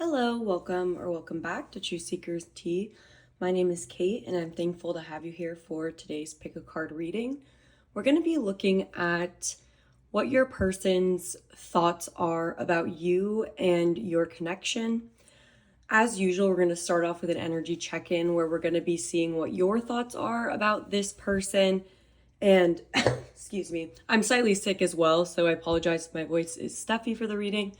Hello, welcome back to Truth Seekers Tea. My name is Kate and I'm thankful to have you here for today's pick a card reading. We're going to be looking at what your person's thoughts are about you and your connection. As usual, we're going to start off with an energy check-in where we're going to be seeing what your thoughts are about this person. And excuse me, I'm slightly sick as well, so I apologize if my voice is stuffy for the reading.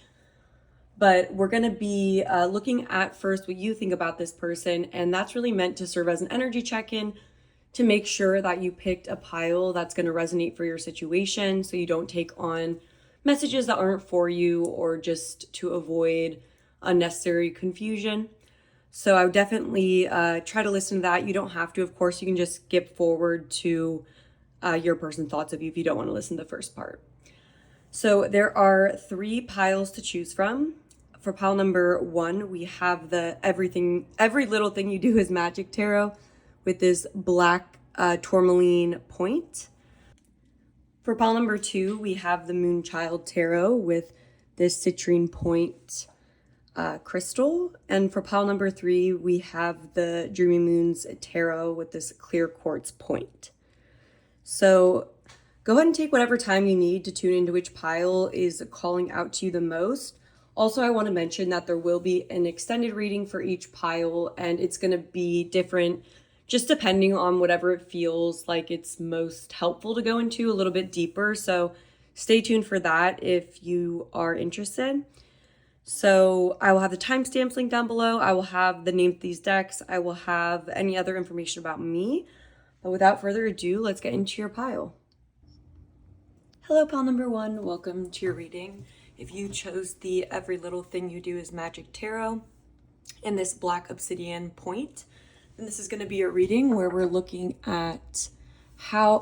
But we're going to be looking at first what you think about this person, and that's really meant to serve as an energy check-in to make sure that you picked a pile that's going to resonate for your situation, so you don't take on messages that aren't for you or just to avoid unnecessary confusion. So I would definitely try to listen to that. You don't have to, of course. You can just skip forward to your person's thoughts of you if you don't want to listen to the first part. So there are 3 piles to choose from. For pile number 1, we have the every little thing you do is magic tarot with this black tourmaline point. For pile number 2, we have the Moonchild Tarot with this citrine point crystal. And for pile number 3, we have the Dreamy Moons Tarot with this clear quartz point. So go ahead and take whatever time you need to tune into which pile is calling out to you the most. Also, I want to mention that there will be an extended reading for each pile, and it's going to be different just depending on whatever it feels like it's most helpful to go into a little bit deeper. So stay tuned for that if you are interested. So I will have the timestamps linked down below. I will have the name of these decks. I will have any other information about me. But without further ado, let's get into your pile. Hello, pile number 1. Welcome to your reading. If you chose the Every Little Thing You Do is Magic Tarot and this black obsidian point, then this is going to be a reading where we're looking at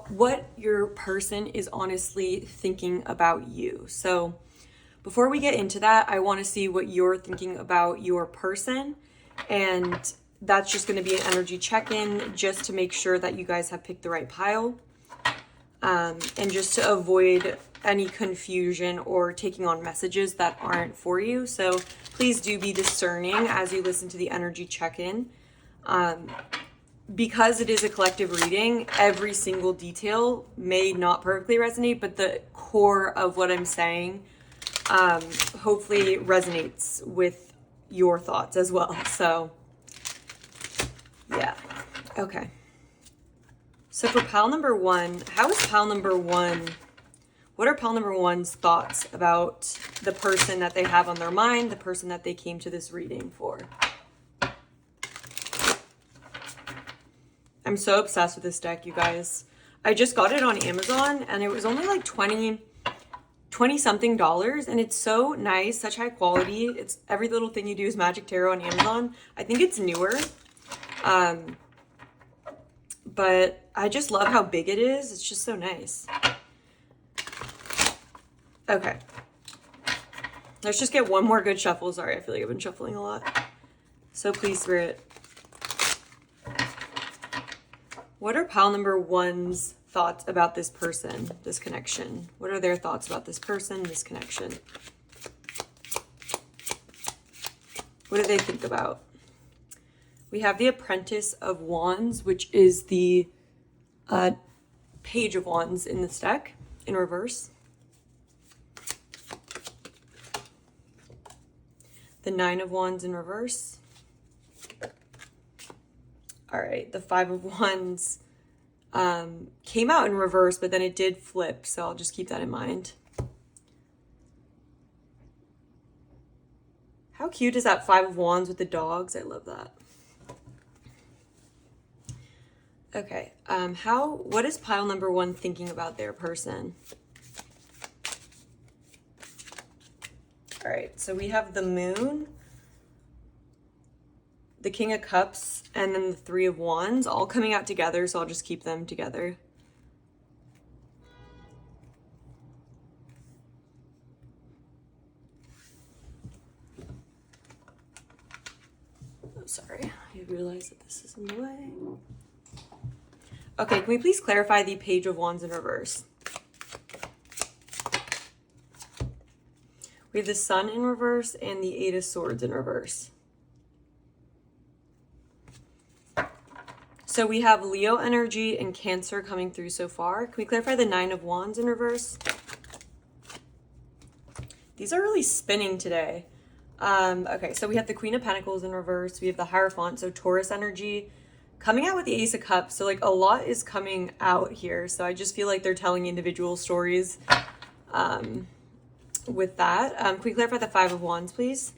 what your person is honestly thinking about you. So before we get into that, I want to see what you're thinking about your person, and that's just going to be an energy check-in just to make sure that you guys have picked the right pile. And just to avoid any confusion or taking on messages that aren't for you. So please do be discerning as you listen to the energy check-in. Because it is a collective reading, every single detail may not perfectly resonate, but the core of what I'm saying hopefully resonates with your thoughts as well. So yeah, okay. So for pile number 1, what are pile number 1's thoughts about the person that they have on their mind, the person that they came to this reading for? I'm so obsessed with this deck, you guys. I just got it on Amazon and it was only like 20 something dollars, and it's so nice, such high quality. It's Every Little Thing You Do is Magic Tarot on Amazon. I think it's newer. But I just love how big it is. It's just so nice. Okay. Let's just get one more good shuffle. Sorry, I feel like I've been shuffling a lot. So please, Spirit. What are pile number 1's thoughts about this person, this connection? What are their thoughts about this person, this connection? What do they think about? We have the Apprentice of Wands, which is the Page of Wands in this deck, in reverse. The 9 of Wands in reverse. All right, the 5 of Wands came out in reverse, but then it did flip, so I'll just keep that in mind. How cute is that 5 of Wands with the dogs? I love that. Okay, what is pile number 1 thinking about their person? All right, so we have the Moon, the King of Cups, and then the 3 of Wands all coming out together, so I'll just keep them together. Oh, sorry, I realized that this is in the way. Okay, can we please clarify the Page of Wands in reverse? We have the Sun in reverse and the Eight of Swords in reverse. So we have Leo energy and Cancer coming through so far. Can we clarify the Nine of Wands in reverse? These are really spinning today. Okay, so we have the Queen of Pentacles in reverse. We have the Hierophant, so Taurus energy coming out with the Ace of Cups. So like a lot is coming out here. So I just feel like they're telling individual stories with that. Can we clarify the Five of Wands, please?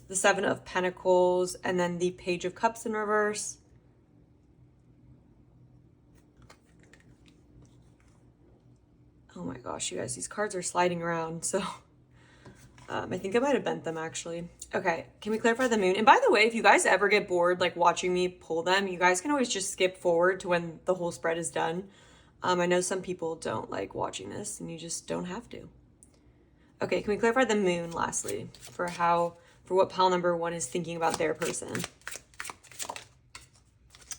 The Seven of Pentacles, and then the Page of Cups in reverse. Oh my gosh, you guys, these cards are sliding around, so I think I might have bent them actually. Okay, can we clarify the Moon? And by the way, if you guys ever get bored like watching me pull them, you guys can always just skip forward to when the whole spread is done. I know some people don't like watching this, and you just don't have to. Okay, can we clarify the Moon lastly for what pile number 1 is thinking about their person?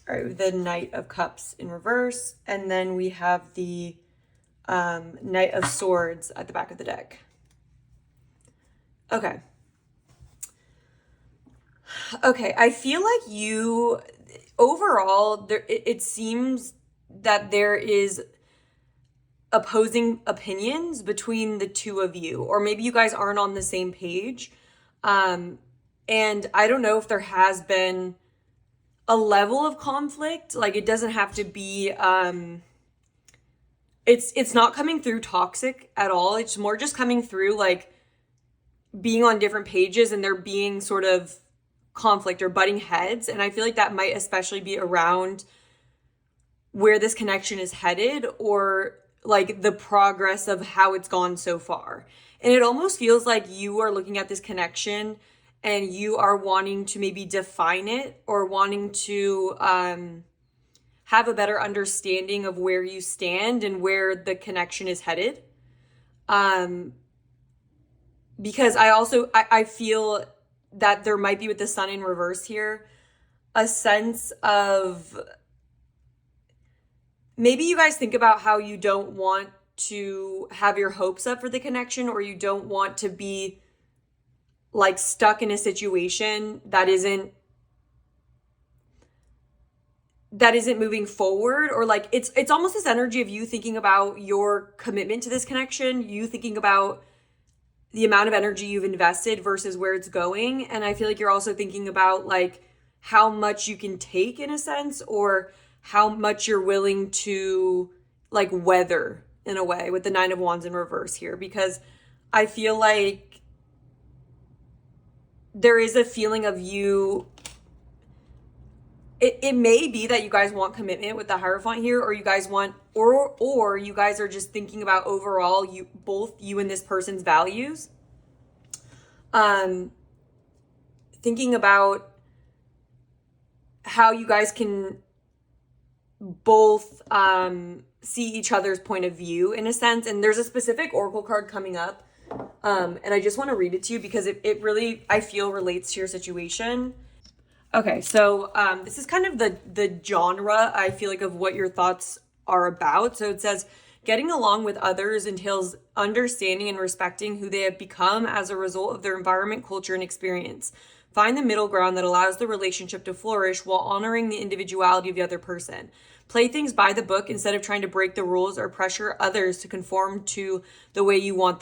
All right, the Knight of Cups in reverse, and then we have the Knight of Swords at the back of the deck. Okay. Okay, I feel like you, overall, it seems that there is opposing opinions between the two of you, or maybe you guys aren't on the same page. And I don't know if there has been a level of conflict. Like, it doesn't have to be, it's not coming through toxic at all. It's more just coming through like being on different pages and there being sort of conflict or butting heads. And I feel like that might especially be around where this connection is headed, or like the progress of how it's gone so far. And it almost feels like you are looking at this connection and you are wanting to maybe define it, or wanting to have a better understanding of where you stand and where the connection is headed. Because I feel that there might be, with the Sun in reverse here, a sense of maybe you guys think about how you don't want to have your hopes up for the connection, or you don't want to be like stuck in a situation that isn't moving forward, or like it's almost this energy of you thinking about your commitment to this connection, you thinking about the amount of energy you've invested versus where it's going. And I feel like you're also thinking about like how much you can take, in a sense, or how much you're willing to like weather, in a way, with the Nine of Wands in reverse here. Because I feel like there is a feeling of you, it may be that you guys want commitment with the Hierophant here, or you guys want, or you guys are just thinking about overall, both you and this person's values. Thinking about how you guys can both see each other's point of view, in a sense. And there's a specific Oracle card coming up, and I just want to read it to you because it really, I feel, relates to your situation. Okay, so this is kind of the genre, I feel like, of what your thoughts are about. So it says, getting along with others entails understanding and respecting who they have become as a result of their environment, culture, and experience. Find the middle ground that allows the relationship to flourish while honoring the individuality of the other person. Play things by the book instead of trying to break the rules or pressure others to conform to the way you want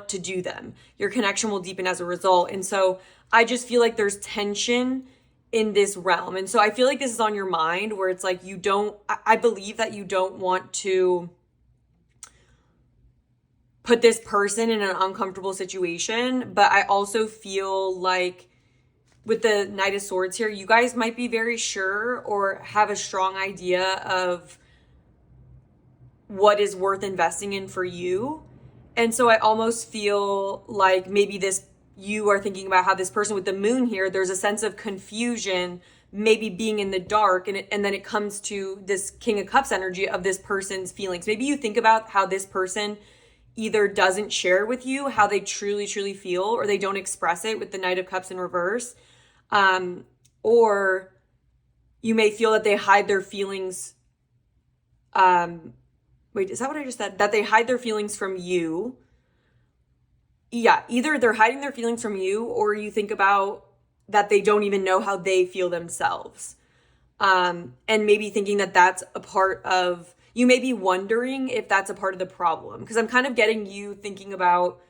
to do them. Your connection will deepen as a result. And so I just feel like there's tension in this realm. And so I feel like this is on your mind, where it's like I believe that you don't want to put this person in an uncomfortable situation. But I also feel like with the Knight of Swords here, you guys might be very sure or have a strong idea of what is worth investing in for you. And so I almost feel like maybe you are thinking about how this person with the Moon here, there's a sense of confusion, maybe being in the dark, and then it comes to this King of Cups energy of this person's feelings. Maybe you think about how this person either doesn't share with you how they truly, truly feel, or they don't express it with the Knight of Cups in reverse. Or you may feel that they hide their feelings wait, is that what I just said? That they hide their feelings from you. Yeah, either they're hiding their feelings from you, or you think about that they don't even know how they feel themselves. And maybe thinking that that's a part of, you may be wondering if that's a part of the problem. Because I'm kind of getting you thinking about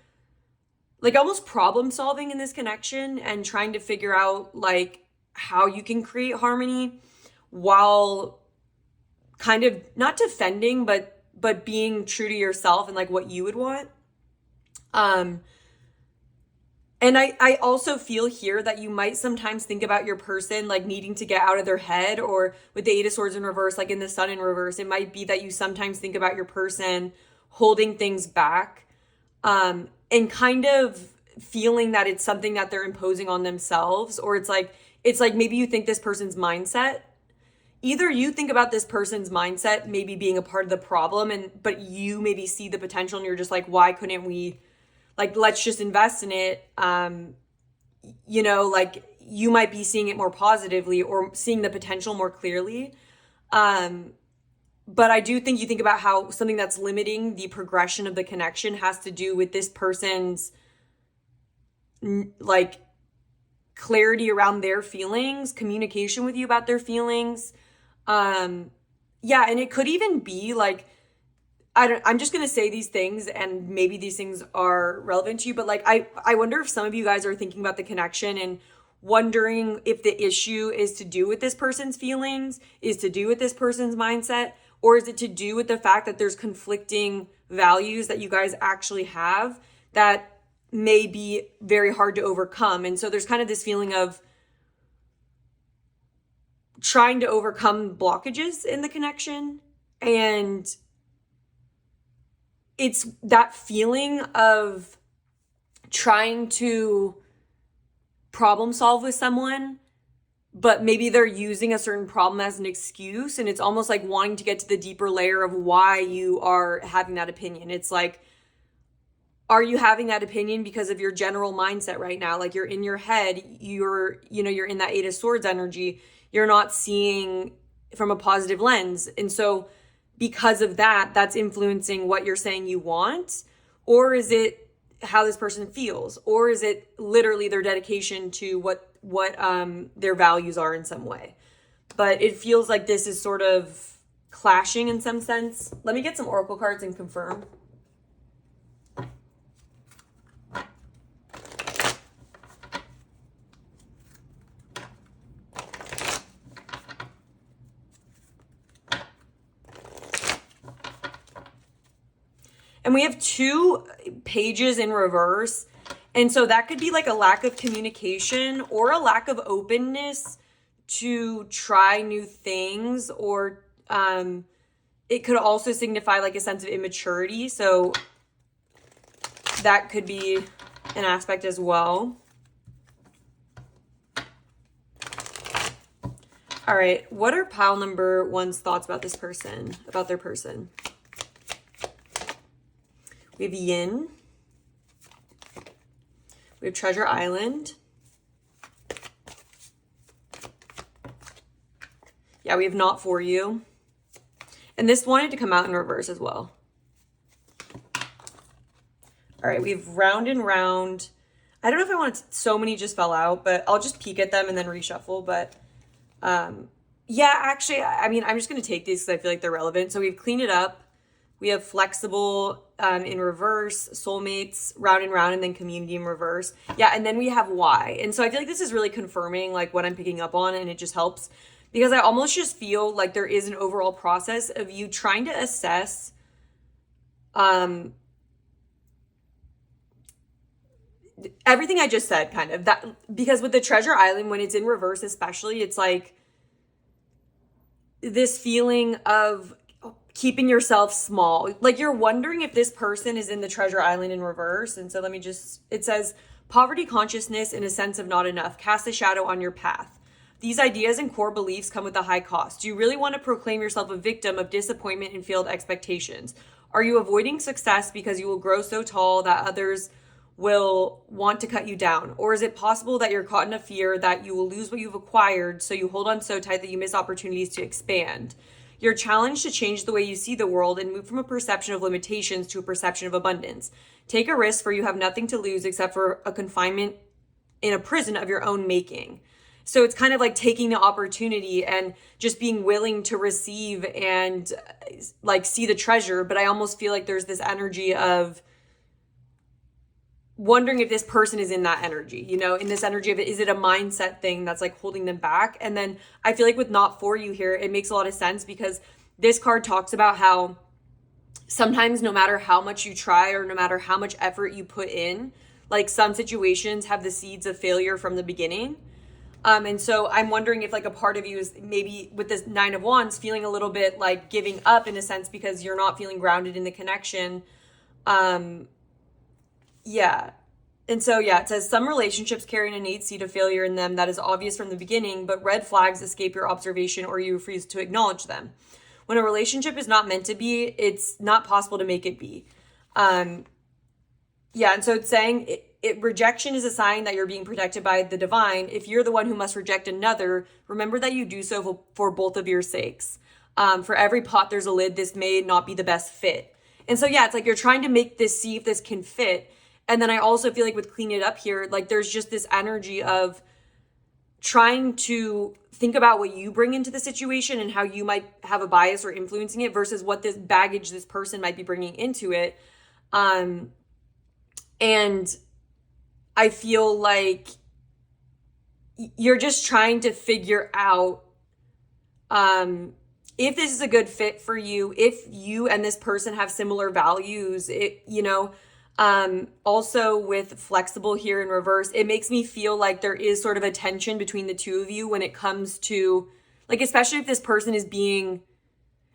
like almost problem solving in this connection and trying to figure out like how you can create harmony while kind of not defending, but being true to yourself and like what you would want. And I also feel here that you might sometimes think about your person like needing to get out of their head, or with the Eight of Swords in reverse, like in the Sun in reverse, it might be that you sometimes think about your person holding things back, and kind of feeling that it's something that they're imposing on themselves, or it's like maybe you think this person's mindset. Either you think about this person's mindset maybe being a part of the problem, but you maybe see the potential and you're just like, why couldn't we, like, let's just invest in it. You know, like you might be seeing it more positively or seeing the potential more clearly. But I do think you think about how something that's limiting the progression of the connection has to do with this person's like clarity around their feelings, communication with you about their feelings. Yeah, and it could even be like, I'm just going to say these things and maybe these things are relevant to you, but like, I wonder if some of you guys are thinking about the connection and wondering if the issue is to do with this person's feelings, is to do with this person's mindset, or is it to do with the fact that there's conflicting values that you guys actually have that may be very hard to overcome. And so there's kind of this feeling of trying to overcome blockages in the connection. And it's that feeling of trying to problem solve with someone, but maybe they're using a certain problem as an excuse. And it's almost like wanting to get to the deeper layer of why you are having that opinion. It's like, are you having that opinion because of your general mindset right now? Like you're in your head, you're in that Eight of Swords energy. You're not seeing from a positive lens. And so because of that, that's influencing what you're saying you want. Or is it how this person feels? Or is it literally their dedication to what their values are in some way? But it feels like this is sort of clashing in some sense. Let me get some oracle cards and confirm. And we have 2 pages in reverse. And so that could be like a lack of communication or a lack of openness to try new things, or it could also signify like a sense of immaturity. So that could be an aspect as well. All right, what are pile number 1's thoughts about this person, about their person? We have Yin. We have Treasure Island. Yeah, we have Not For You. And this wanted to come out in reverse as well. All right, we have Round and Round. I don't know if I want so many just fell out, but I'll just peek at them and then reshuffle. But yeah, actually, I mean, I'm just going to take these because I feel like they're relevant. So we've Clean It Up. We have Flexible in reverse, Soulmates, Round and Round, and then Community in reverse. Yeah, and then we have Why. And so I feel like this is really confirming like what I'm picking up on, and it just helps because I almost just feel like there is an overall process of you trying to assess everything I just said, kind of, that because with the Treasure Island, when it's in reverse especially, it's like this feeling of keeping yourself small. Like you're wondering if this person is in the Treasure Island in reverse. And so it says, poverty consciousness in a sense of not enough, cast a shadow on your path. These ideas and core beliefs come with a high cost. Do you really want to proclaim yourself a victim of disappointment and failed expectations? Are you avoiding success because you will grow so tall that others will want to cut you down? Or is it possible that you're caught in a fear that you will lose what you've acquired, so you hold on so tight that you miss opportunities to expand? You're challenged to change the way you see the world and move from a perception of limitations to a perception of abundance. Take a risk, for you have nothing to lose except for a confinement in a prison of your own making. So it's kind of like taking the opportunity and just being willing to receive and like see the treasure. But I almost feel like there's this energy of wondering if this person is in that energy, you know, in this energy of it, is it a mindset thing that's like holding them back? And then I feel like with not for you here, it makes a lot of sense because this card talks about how sometimes no matter how much you try or no matter how much effort you put in, like some situations have the seeds of failure from the beginning. And so I'm wondering if like a part of you is maybe with this 9 of Wands feeling a little bit like giving up in a sense because you're not feeling grounded in the connection. Yeah. And so, yeah, it says some relationships carry an innate seed of failure in them that is obvious from the beginning, but red flags escape your observation or you refuse to acknowledge them. When a relationship is not meant to be, it's not possible to make it be. Yeah, and so it's saying rejection is a sign that you're being protected by the divine. If you're the one who must reject another, remember that you do so for both of your sakes. For every pot, there's a lid. This may not be the best fit. And so, yeah, it's like you're trying to make this, see if this can fit. And then I also feel like with Clean It Up here, like there's just this energy of trying to think about what you bring into the situation and how you might have a bias or influencing it versus what this baggage this person might be bringing into it. And I feel like you're just trying to figure out if this is a good fit for you, if you and this person have similar values, also with flexible here in reverse, it makes me feel like there is sort of a tension between the two of you when it comes to, like, especially if this person is being,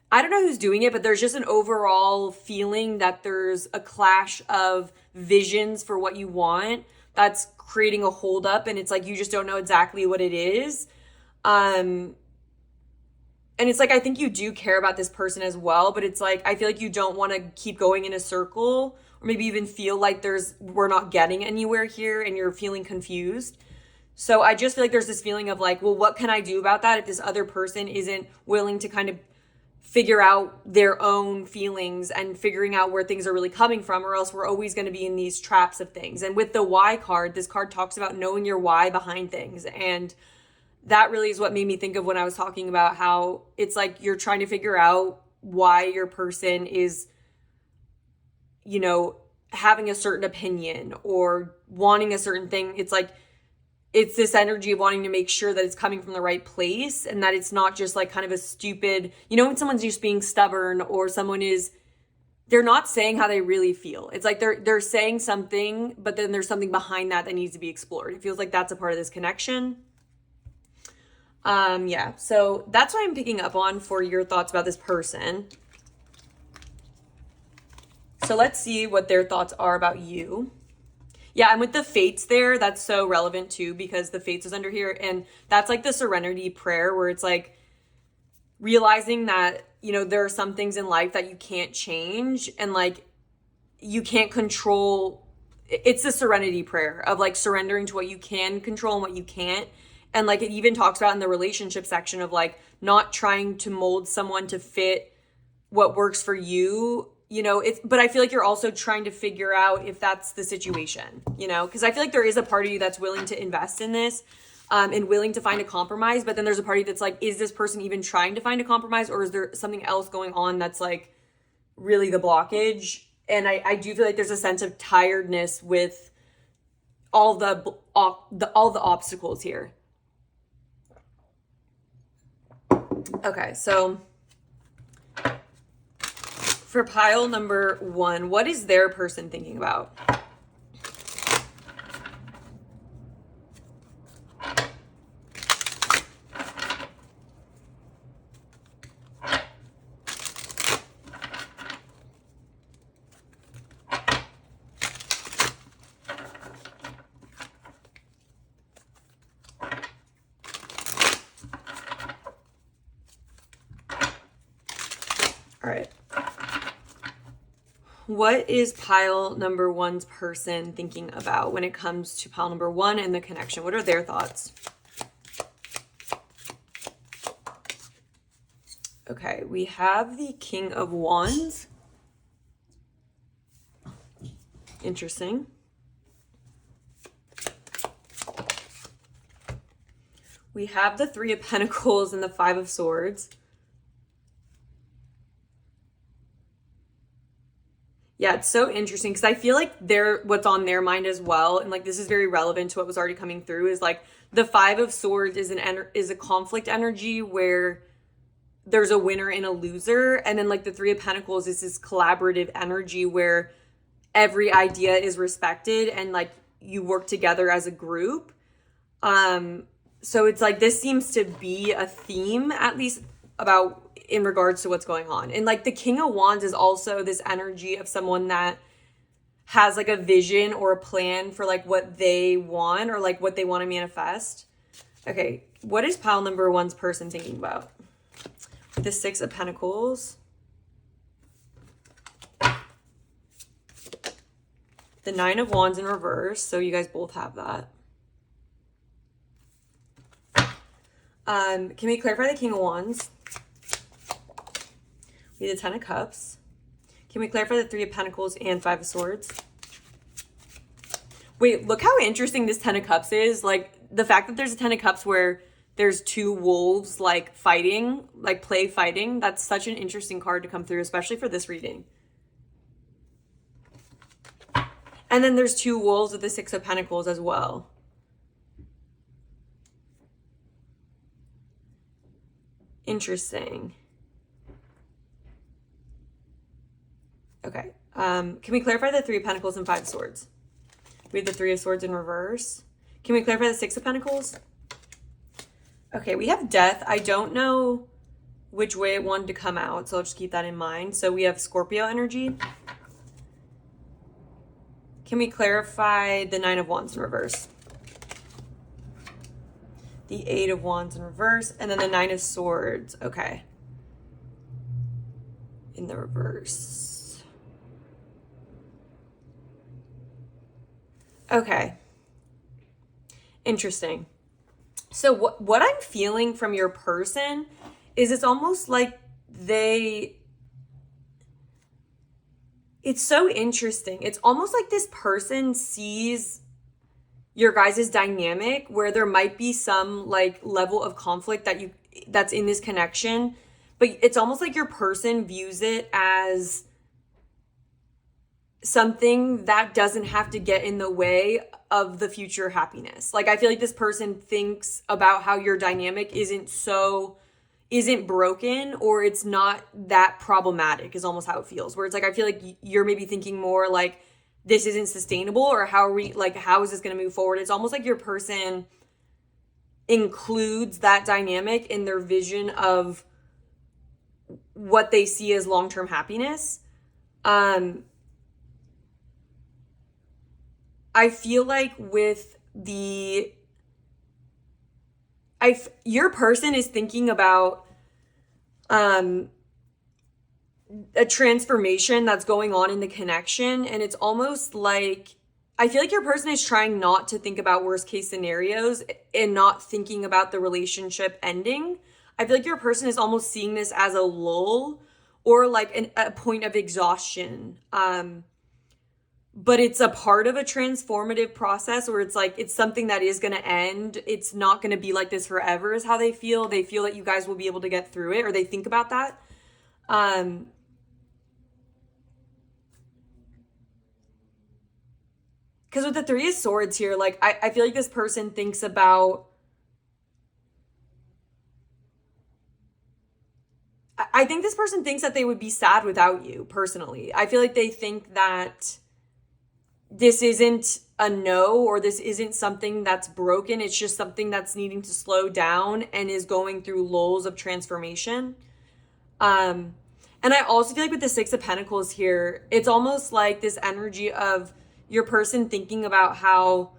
I don't know who's doing it, but there's just an overall feeling that there's a clash of visions for what you want that's creating a holdup, and it's like you just don't know exactly what it is. And it's like, I think you do care about this person as well, but it's like, I feel like you don't want to keep going in a circle or maybe even feel like we're not getting anywhere here and you're feeling confused. So I just feel like there's this feeling of like, well, what can I do about that if this other person isn't willing to kind of figure out their own feelings and figuring out where things are really coming from, or else we're always going to be in these traps of things. And with the why card, this card talks about knowing your why behind things. And that really is what made me think of when I was talking about how it's like you're trying to figure out why your person is, having a certain opinion or wanting a certain thing. It's like, it's this energy of wanting to make sure that it's coming from the right place and that it's not just like kind of a stupid, when someone's just being stubborn or they're not saying how they really feel. It's like they're saying something, but then there's something behind that needs to be explored. It feels like that's a part of this connection. Yeah, so that's what I'm picking up on for your thoughts about this person. So let's see what their thoughts are about you. Yeah, and with the fates there, that's so relevant too, because the fates is under here. And that's like the serenity prayer where it's like realizing that, there are some things in life that you can't change and like you can't control. It's the serenity prayer of like surrendering to what you can control and what you can't. And like it even talks about in the relationship section of like not trying to mold someone to fit what works for you. But I feel like you're also trying to figure out if that's the situation, because I feel like there is a part of you that's willing to invest in this and willing to find a compromise. But then there's a party that's like, is this person even trying to find a compromise, or is there something else going on that's like really the blockage? And I do feel like there's a sense of tiredness with all the obstacles here. Okay, so for pile number 1, what is their person thinking about? All right. What is pile number 1's person thinking about when it comes to pile number 1 and the connection? What are their thoughts? Okay, we have the King of Wands. Interesting. We have the Three of Pentacles and the Five of Swords. Yeah, it's so interesting because I feel like what's on their mind as well, and like this is very relevant to what was already coming through, is like the Five of Swords is a conflict energy where there's a winner and a loser, and then like the Three of Pentacles is this collaborative energy where every idea is respected and like you work together as a group. So it's like this seems to be a theme, at least about in regards to what's going on. And like the King of Wands is also this energy of someone that has like a vision or a plan for like what they want or like what they want to manifest. Okay, what is pile number one's person thinking about? The Six of Pentacles. The Nine of Wands in reverse, so you guys both have that. Can we clarify the King of Wands? We have the Ten of Cups. Can we clarify the Three of Pentacles and Five of Swords? Wait, look how interesting this Ten of Cups is. Like, the fact that there's a Ten of Cups where there's two wolves, like, fighting, like, play fighting. That's such an interesting card to come through, especially for this reading. And then there's two wolves with the Six of Pentacles as well. Interesting. Okay. Can we clarify the Three of Pentacles and Five of Swords? We have the Three of Swords in reverse. Can we clarify the Six of Pentacles? Okay, we have Death. I don't know which way it wanted to come out, so I'll just keep that in mind. So we have Scorpio energy. Can we clarify the Nine of Wands in reverse? The Eight of Wands in reverse, and then the Nine of Swords. Okay. In the reverse. Okay. Interesting. So what I'm feeling from your person is it's almost like it's so interesting. It's almost like this person sees your guys' dynamic where there might be some like level of conflict that's in this connection, but it's almost like your person views it as something that doesn't have to get in the way of the future happiness. Like I feel like this person thinks about how your dynamic isn't broken or it's not that problematic is almost how it feels. Where it's like I feel like you're maybe thinking more like this isn't sustainable or how is this going to move forward? It's almost like your person includes that dynamic in their vision of what they see as long-term happiness. I feel like with your person is thinking about a transformation that's going on in the connection, and it's almost like I feel like your person is trying not to think about worst case scenarios and not thinking about the relationship ending. I feel like your person is almost seeing this as a lull or like a point of exhaustion. But it's a part of a transformative process where it's like, it's something that is going to end. It's not going to be like this forever is how they feel. They feel that you guys will be able to get through it, or they think about that. Because with the Three of Swords here, like, I feel like this person thinks about, I think this person thinks that they would be sad without you, personally. I feel like they think that this isn't a no, or this isn't something that's broken. It's just something that's needing to slow down and is going through lulls of transformation. And I also feel like with the Six of Pentacles here, it's almost like this energy of your person thinking about how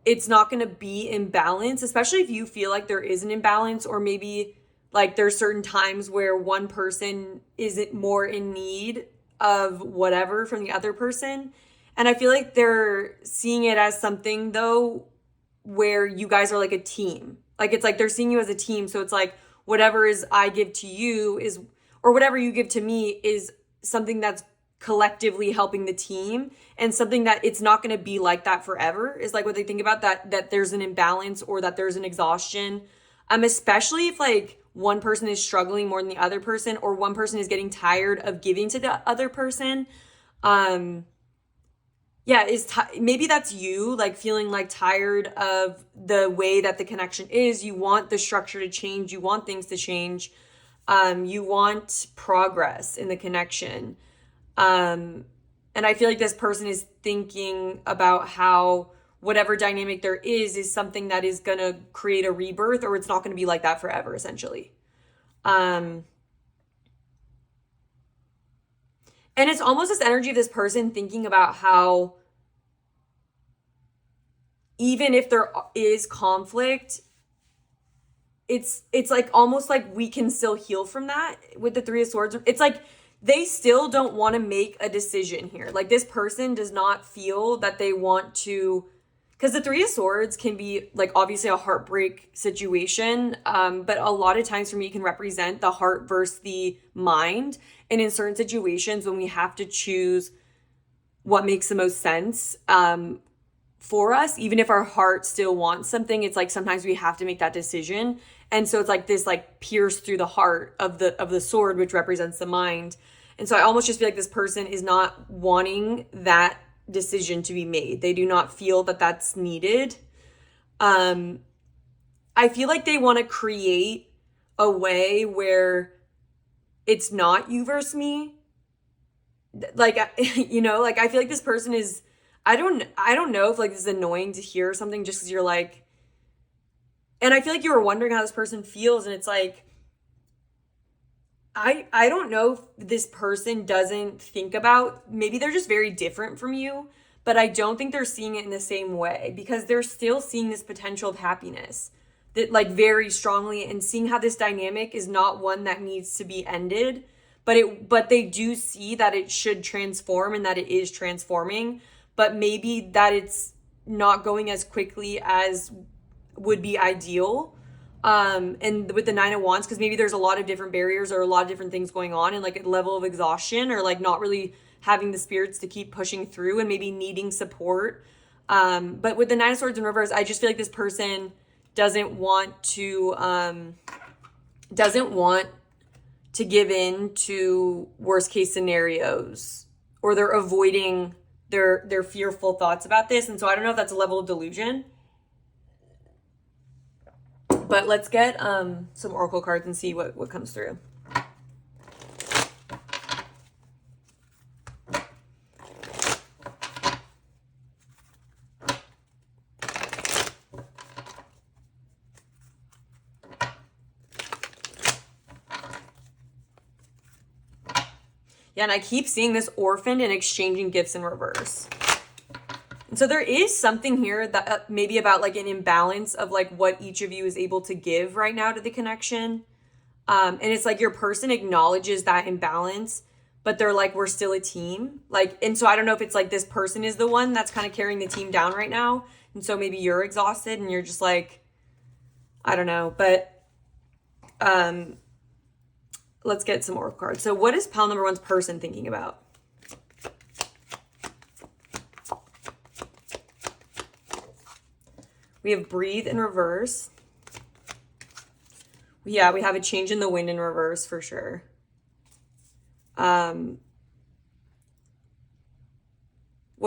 it's not going to be in balance, especially if you feel like there is an imbalance, or maybe like there's certain times where one person isn't more in need of whatever from the other person. And I feel like they're seeing it as something though where you guys are like a team. Like it's like they're seeing you as a team. So it's like whatever is I give to you is, or whatever you give to me is something that's collectively helping the team, and something that it's not going to be like that forever is like what they think about, that there's an imbalance or that there's an exhaustion. Especially if like one person is struggling more than the other person, or one person is getting tired of giving to the other person. Yeah, maybe that's you, like feeling like tired of the way that the connection is. You want the structure to change. You want things to change. You want progress in the connection. And I feel like this person is thinking about how whatever dynamic there is something that is going to create a rebirth, or it's not going to be like that forever, essentially. And it's almost this energy of this person thinking about how even if there is conflict, it's like almost like we can still heal from that with the Three of Swords. It's like they still don't want to make a decision here. Like this person does not feel that they want to, because the Three of Swords can be like obviously a heartbreak situation, but a lot of times for me it can represent the heart versus the mind. And in certain situations when we have to choose what makes the most sense for us, even if our heart still wants something, it's like sometimes we have to make that decision. And so it's like this like pierce through the heart of the sword, which represents the mind. And so I almost just feel like this person is not wanting that decision to be made. They do not feel that that's needed. I feel like they want to create a way where it's not you versus me. Like, you know, like I feel like this person is, I don't know if like this is annoying to hear or something, just because you're like, and I feel like you were wondering how this person feels, and it's like, I don't know if this person doesn't think about, maybe they're just very different from you, but I don't think they're seeing it in the same way, because they're still seeing this potential of happiness that like very strongly, and seeing how this dynamic is not one that needs to be ended, but they do see that it should transform and that it is transforming, but maybe that it's not going as quickly as would be ideal. And with the Nine of Wands, because maybe there's a lot of different barriers or a lot of different things going on, and like a level of exhaustion, or like not really having the spirits to keep pushing through, and maybe needing support. But with the Nine of Swords in reverse, I just feel like this person doesn't want to give in to worst case scenarios, or they're avoiding their fearful thoughts about this. And so I don't know if that's a level of delusion. But let's get some oracle cards and see what comes through. Yeah, and I keep seeing this orphaned and exchanging gifts in reverse. And so there is something here that maybe about like an imbalance of like what each of you is able to give right now to the connection. And it's like your person acknowledges that imbalance, but they're like, we're still a team. Like, and so I don't know if it's like this person is the one that's kind of carrying the team down right now. And so maybe you're exhausted and you're just like, I don't know, but let's get some oracle cards. So what is pile number one's person thinking about? We have breathe in reverse. Yeah, we have a change in the wind in reverse for sure. What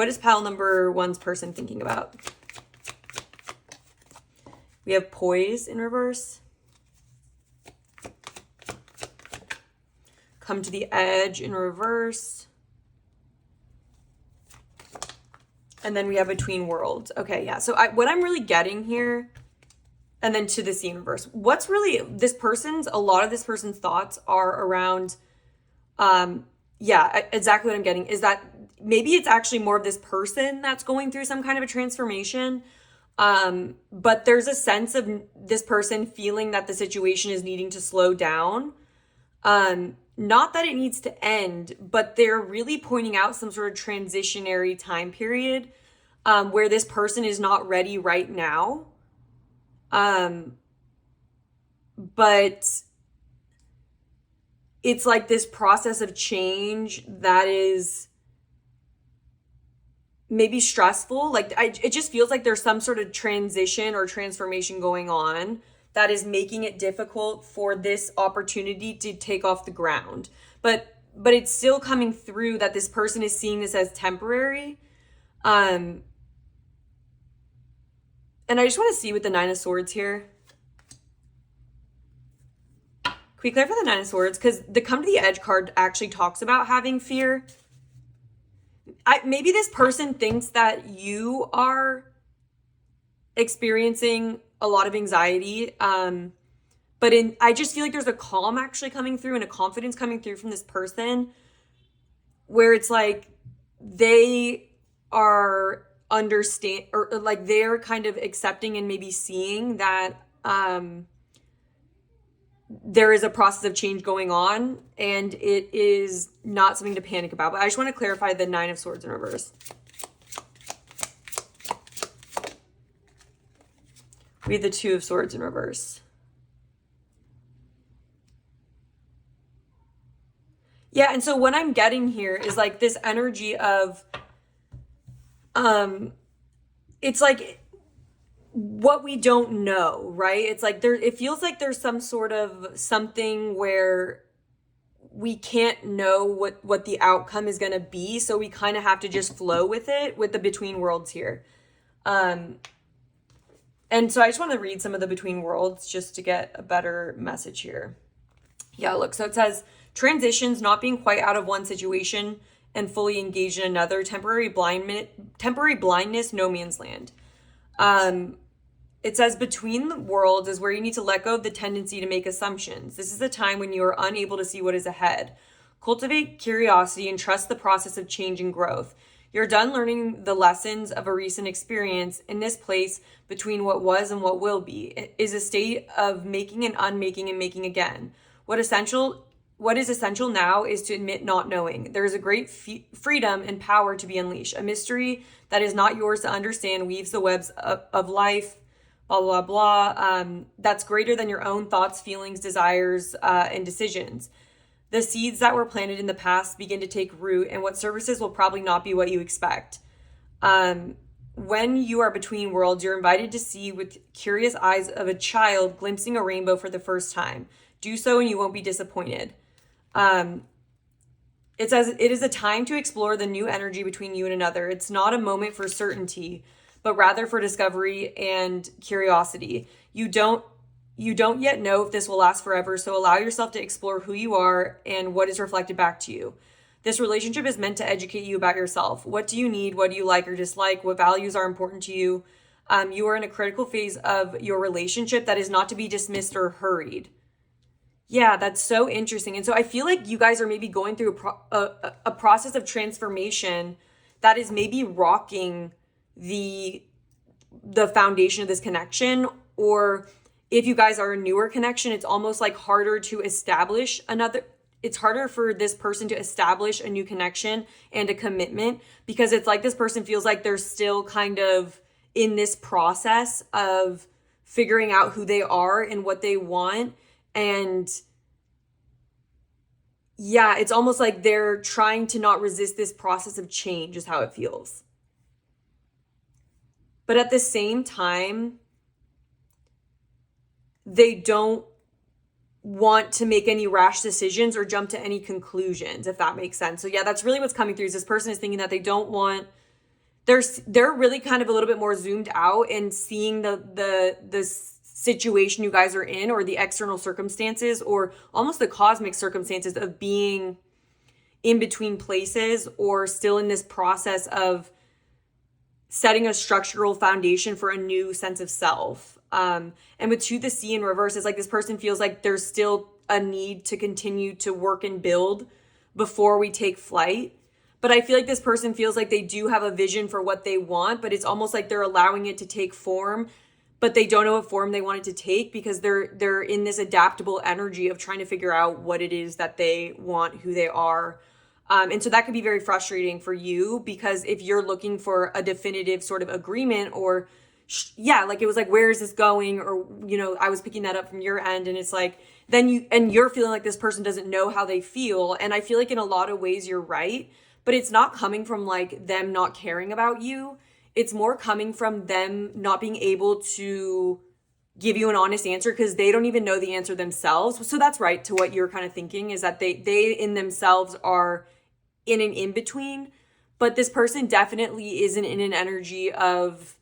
is pile number one's person thinking about? We have poise in reverse. Come to the edge in reverse. And then we have between worlds. Okay, yeah. So what I'm really getting here, and then to the sea in reverse. What's really a lot of this person's thoughts are around, yeah, exactly what I'm getting is that maybe it's actually more of this person that's going through some kind of a transformation. But there's a sense of this person feeling that the situation is needing to slow down. Not that it needs to end, but they're really pointing out some sort of transitionary time period where this person is not ready right now. but it's like this process of change that is maybe stressful. Like it just feels like there's some sort of transition or transformation going on that is making it difficult for this opportunity to take off the ground. But it's still coming through that this person is seeing this as temporary. And I just want to see with the Nine of Swords here. Can we clarify the Nine of Swords? Because the Come to the Edge card actually talks about having fear. Maybe this person thinks that you are experiencing a lot of anxiety. But I just feel like there's a calm actually coming through and a confidence coming through from this person where it's like they are like they're kind of accepting and maybe seeing that there is a process of change going on and it is not something to panic about. But I just want to clarify the Nine of Swords in reverse. We have the Two of Swords in reverse. Yeah, and so what I'm getting here is like this energy of it's like what we don't know, right? It's like it feels like there's some sort of something where we can't know what the outcome is going to be, so we kind of have to just flow with it with the between worlds here. And so I just want to read some of the between worlds just to get a better message here. Yeah, look, so it says transitions, not being quite out of one situation and fully engaged in another, temporary blindness, no man's land. It says between the worlds is where you need to let go of the tendency to make assumptions. This is a time when you are unable to see what is ahead. Cultivate curiosity and trust the process of change and growth. You're done learning the lessons of a recent experience. In this place between what was and what will be, it is a state of making and unmaking and making again. What is essential now is to admit not knowing. There is a great freedom and power to be unleashed. A mystery that is not yours to understand weaves the webs of life, blah, blah, blah. That's greater than your own thoughts, feelings, desires, and decisions. The seeds that were planted in the past begin to take root, and what services will probably not be what you expect. When you are between worlds, you're invited to see with curious eyes of a child glimpsing a rainbow for the first time. Do so and you won't be disappointed. It says it is a time to explore the new energy between you and another. It's not a moment for certainty, but rather for discovery and curiosity. You don't yet know if this will last forever, so allow yourself to explore who you are and what is reflected back to you. This relationship is meant to educate you about yourself. What do you need? What do you like or dislike? What values are important to you? You are in a critical phase of your relationship that is not to be dismissed or hurried. Yeah, that's so interesting. And so I feel like you guys are maybe going through a process of transformation that is maybe rocking the foundation of this connection. Or if you guys are a newer connection, it's almost like harder to establish it's harder for this person to establish a new connection and a commitment, because it's like this person feels like they're still kind of in this process of figuring out who they are and what they want. And yeah, it's almost like they're trying to not resist this process of change is how it feels. But at the same time, they don't want to make any rash decisions or jump to any conclusions, if that makes sense. So yeah, that's really what's coming through is this person is thinking that they don't want, they're really kind of a little bit more zoomed out and seeing the situation you guys are in, or the external circumstances, or almost the cosmic circumstances of being in between places, or still in this process of setting a structural foundation for a new sense of self. And with To the Sea in reverse, it's like this person feels like there's still a need to continue to work and build before we take flight. But I feel like this person feels like they do have a vision for what they want, but it's almost like they're allowing it to take form, but they don't know what form they want it to take, because they're in this adaptable energy of trying to figure out what it is that they want, who they are. And so that could be very frustrating for you, because if you're looking for a definitive sort of agreement, or yeah, like it was like, where is this going? Or, you know, I was picking that up from your end, and it's like, then you're feeling like this person doesn't know how they feel. And I feel like in a lot of ways you're right, but it's not coming from like them not caring about you. It's more coming from them not being able to give you an honest answer because they don't even know the answer themselves. So that's right to what you're kind of thinking, is that they in themselves are in an in-between, but this person definitely isn't in an energy of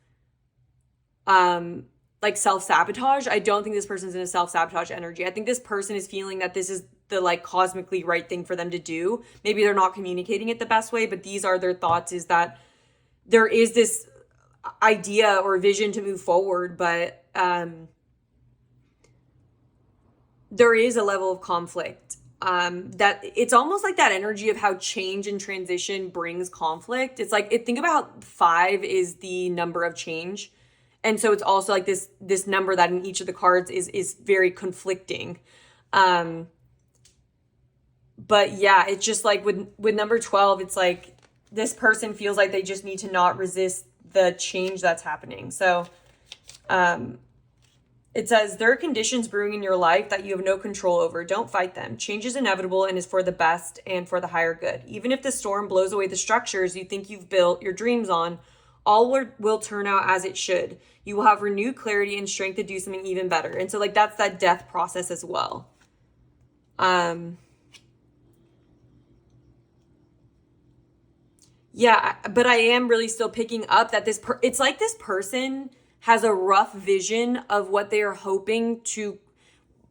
like self-sabotage. I don't think this person's in a self-sabotage energy. I think this person is feeling that this is the like cosmically right thing for them to do. Maybe they're not communicating it the best way, but these are their thoughts, is that there is this idea or vision to move forward, but there is a level of conflict. That it's almost like that energy of how change and transition brings conflict. It's like, think about how 5 is the number of change. And so it's also like this number that in each of the cards is very conflicting. But yeah, it's just like with number 12, it's like this person feels like they just need to not resist the change that's happening. So it says, there are conditions brewing in your life that you have no control over. Don't fight them. Change is inevitable and is for the best and for the higher good. Even if the storm blows away the structures you think you've built your dreams on, all will turn out as it should. You will have renewed clarity and strength to do something even better. And so like that's that death process as well. Yeah, but I am really still picking up that it's like this person has a rough vision of what they are hoping to,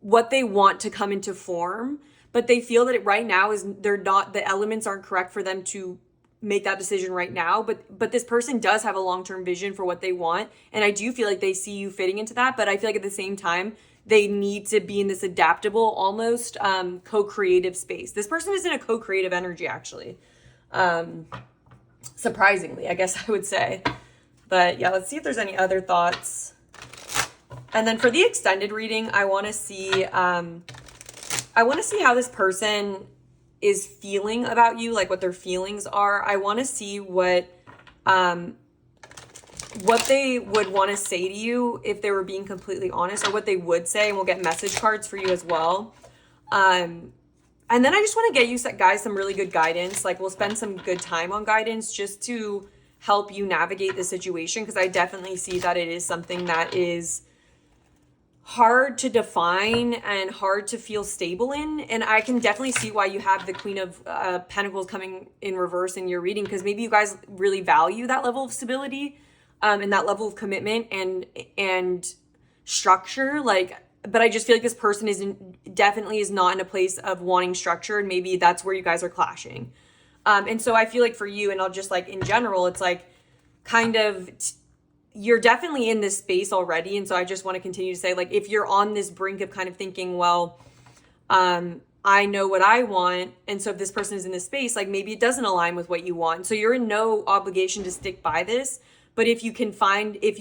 what they want to come into form, but they feel that it right now is, they're not, the elements aren't correct for them to make that decision right now. But this person does have a long-term vision for what they want. And I do feel like they see you fitting into that, but I feel like at the same time, they need to be in this adaptable, almost co-creative space. This person is in a co-creative energy, actually. Surprisingly, I guess I would say. But yeah, let's see if there's any other thoughts. And then for the extended reading, I want to see how this person is feeling about you, like what their feelings are. I want to see what they would want to say to you if they were being completely honest, or what they would say. And we'll get message cards for you as well. And then I just want to get you guys some really good guidance. Like, we'll spend some good time on guidance just to help you navigate the situation, because I definitely see that it is something that is hard to define and hard to feel stable in. And I can definitely see why you have the Queen of Pentacles coming in reverse in your reading, because maybe you guys really value that level of stability and that level of commitment and structure. Like, but I just feel like this person definitely is not in a place of wanting structure, and maybe that's where you guys are clashing. And so I feel like for you, and I'll just like in general, it's like kind of you're definitely in this space already. And so I just want to continue to say, like, if you're on this brink of kind of thinking, well, I know what I want. And so if this person is in this space, like maybe it doesn't align with what you want. So you're in no obligation to stick by this. But if you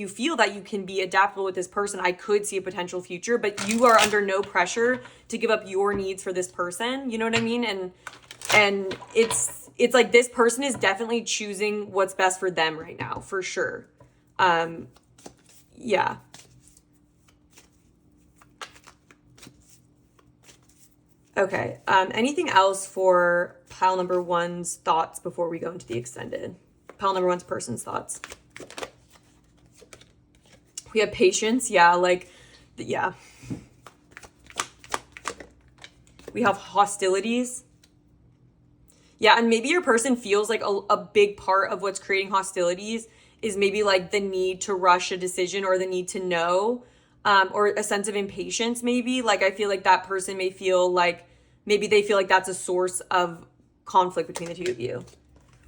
feel that you can be adaptable with this person, I could see a potential future, but you are under no pressure to give up your needs for this person. You know what I mean? And it's like this person is definitely choosing what's best for them right now, for sure. Yeah. Okay. Anything else for pile number 1's thoughts before we go into the extended? Pile number 1's person's thoughts. We have patience. Yeah. Yeah. We have hostilities. Yeah. And maybe your person feels like a big part of what's creating hostilities is maybe like the need to rush a decision, or the need to know, or a sense of impatience. Maybe like, I feel like that person may feel like, maybe they feel like that's a source of conflict between the two of you.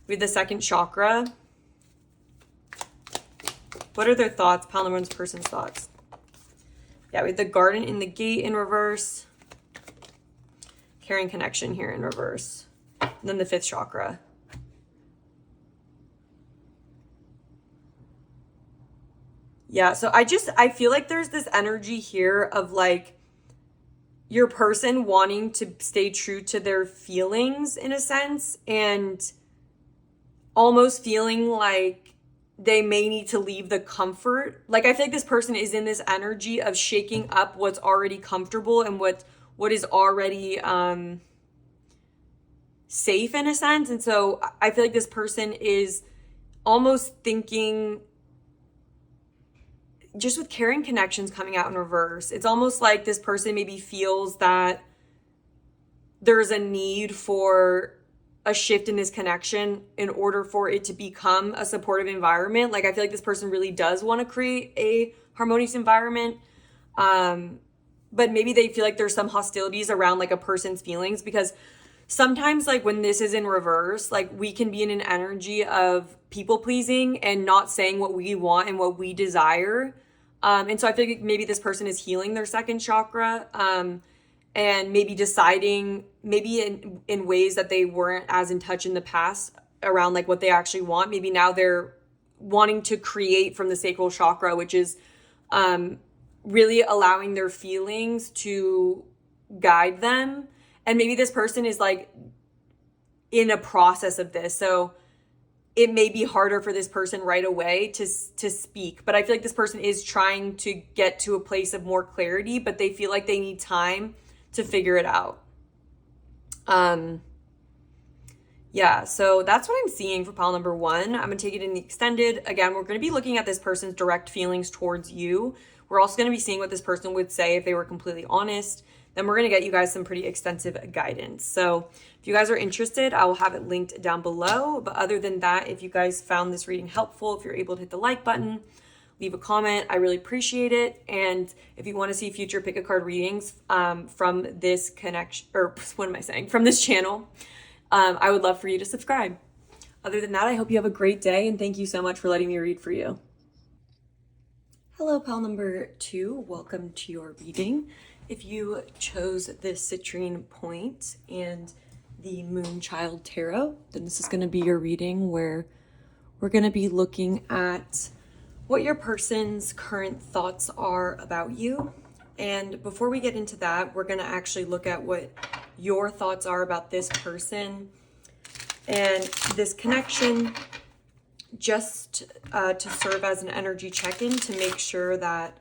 We have the second chakra. What are their thoughts? Pile number 1's person's thoughts. Yeah, we have the garden in the gate in reverse. Caring connection here in reverse. And then the 5th chakra. Yeah, so I feel like there's this energy here of like your person wanting to stay true to their feelings in a sense, and almost feeling like they may need to leave the comfort. Like, I feel like this person is in this energy of shaking up what's already comfortable and what is already safe in a sense. And so I feel like this person is almost thinking, just with caring connections coming out in reverse, it's almost like this person maybe feels that there's a need for a shift in this connection in order for it to become a supportive environment. Like, I feel like this person really does want to create a harmonious environment. But maybe they feel like there's some hostilities around like a person's feelings, because sometimes, like, when this is in reverse, like, we can be in an energy of people pleasing and not saying what we want and what we desire. And so I feel like maybe this person is healing their second chakra, and maybe deciding maybe in ways that they weren't as in touch in the past around like what they actually want. Maybe now they're wanting to create from the sacral chakra, which is really allowing their feelings to guide them. And maybe this person is like in a process of this. So it may be harder for this person right away to speak. But I feel like this person is trying to get to a place of more clarity, but they feel like they need time to figure it out. Yeah, so that's what I'm seeing for pile number 1. I'm going to take it in the extended. Again, we're going to be looking at this person's direct feelings towards you. We're also going to be seeing what this person would say if they were completely honest. Then we're going to get you guys some pretty extensive guidance. So if you guys are interested, I will have it linked down below. But other than that, if you guys found this reading helpful, if you're able to hit the like button, leave a comment. I really appreciate it. And if you want to see future pick a card readings from this connection, or what am I saying, from this channel, I would love for you to subscribe. Other than that, I hope you have a great day, and thank you so much for letting me read for you. Hello, pile number 2. Welcome to your reading. If you chose this citrine point and the Moonchild Tarot, then this is going to be your reading, where we're going to be looking at what your person's current thoughts are about you. And before we get into that, we're going to actually look at what your thoughts are about this person and this connection, just to serve as an energy check-in to make sure that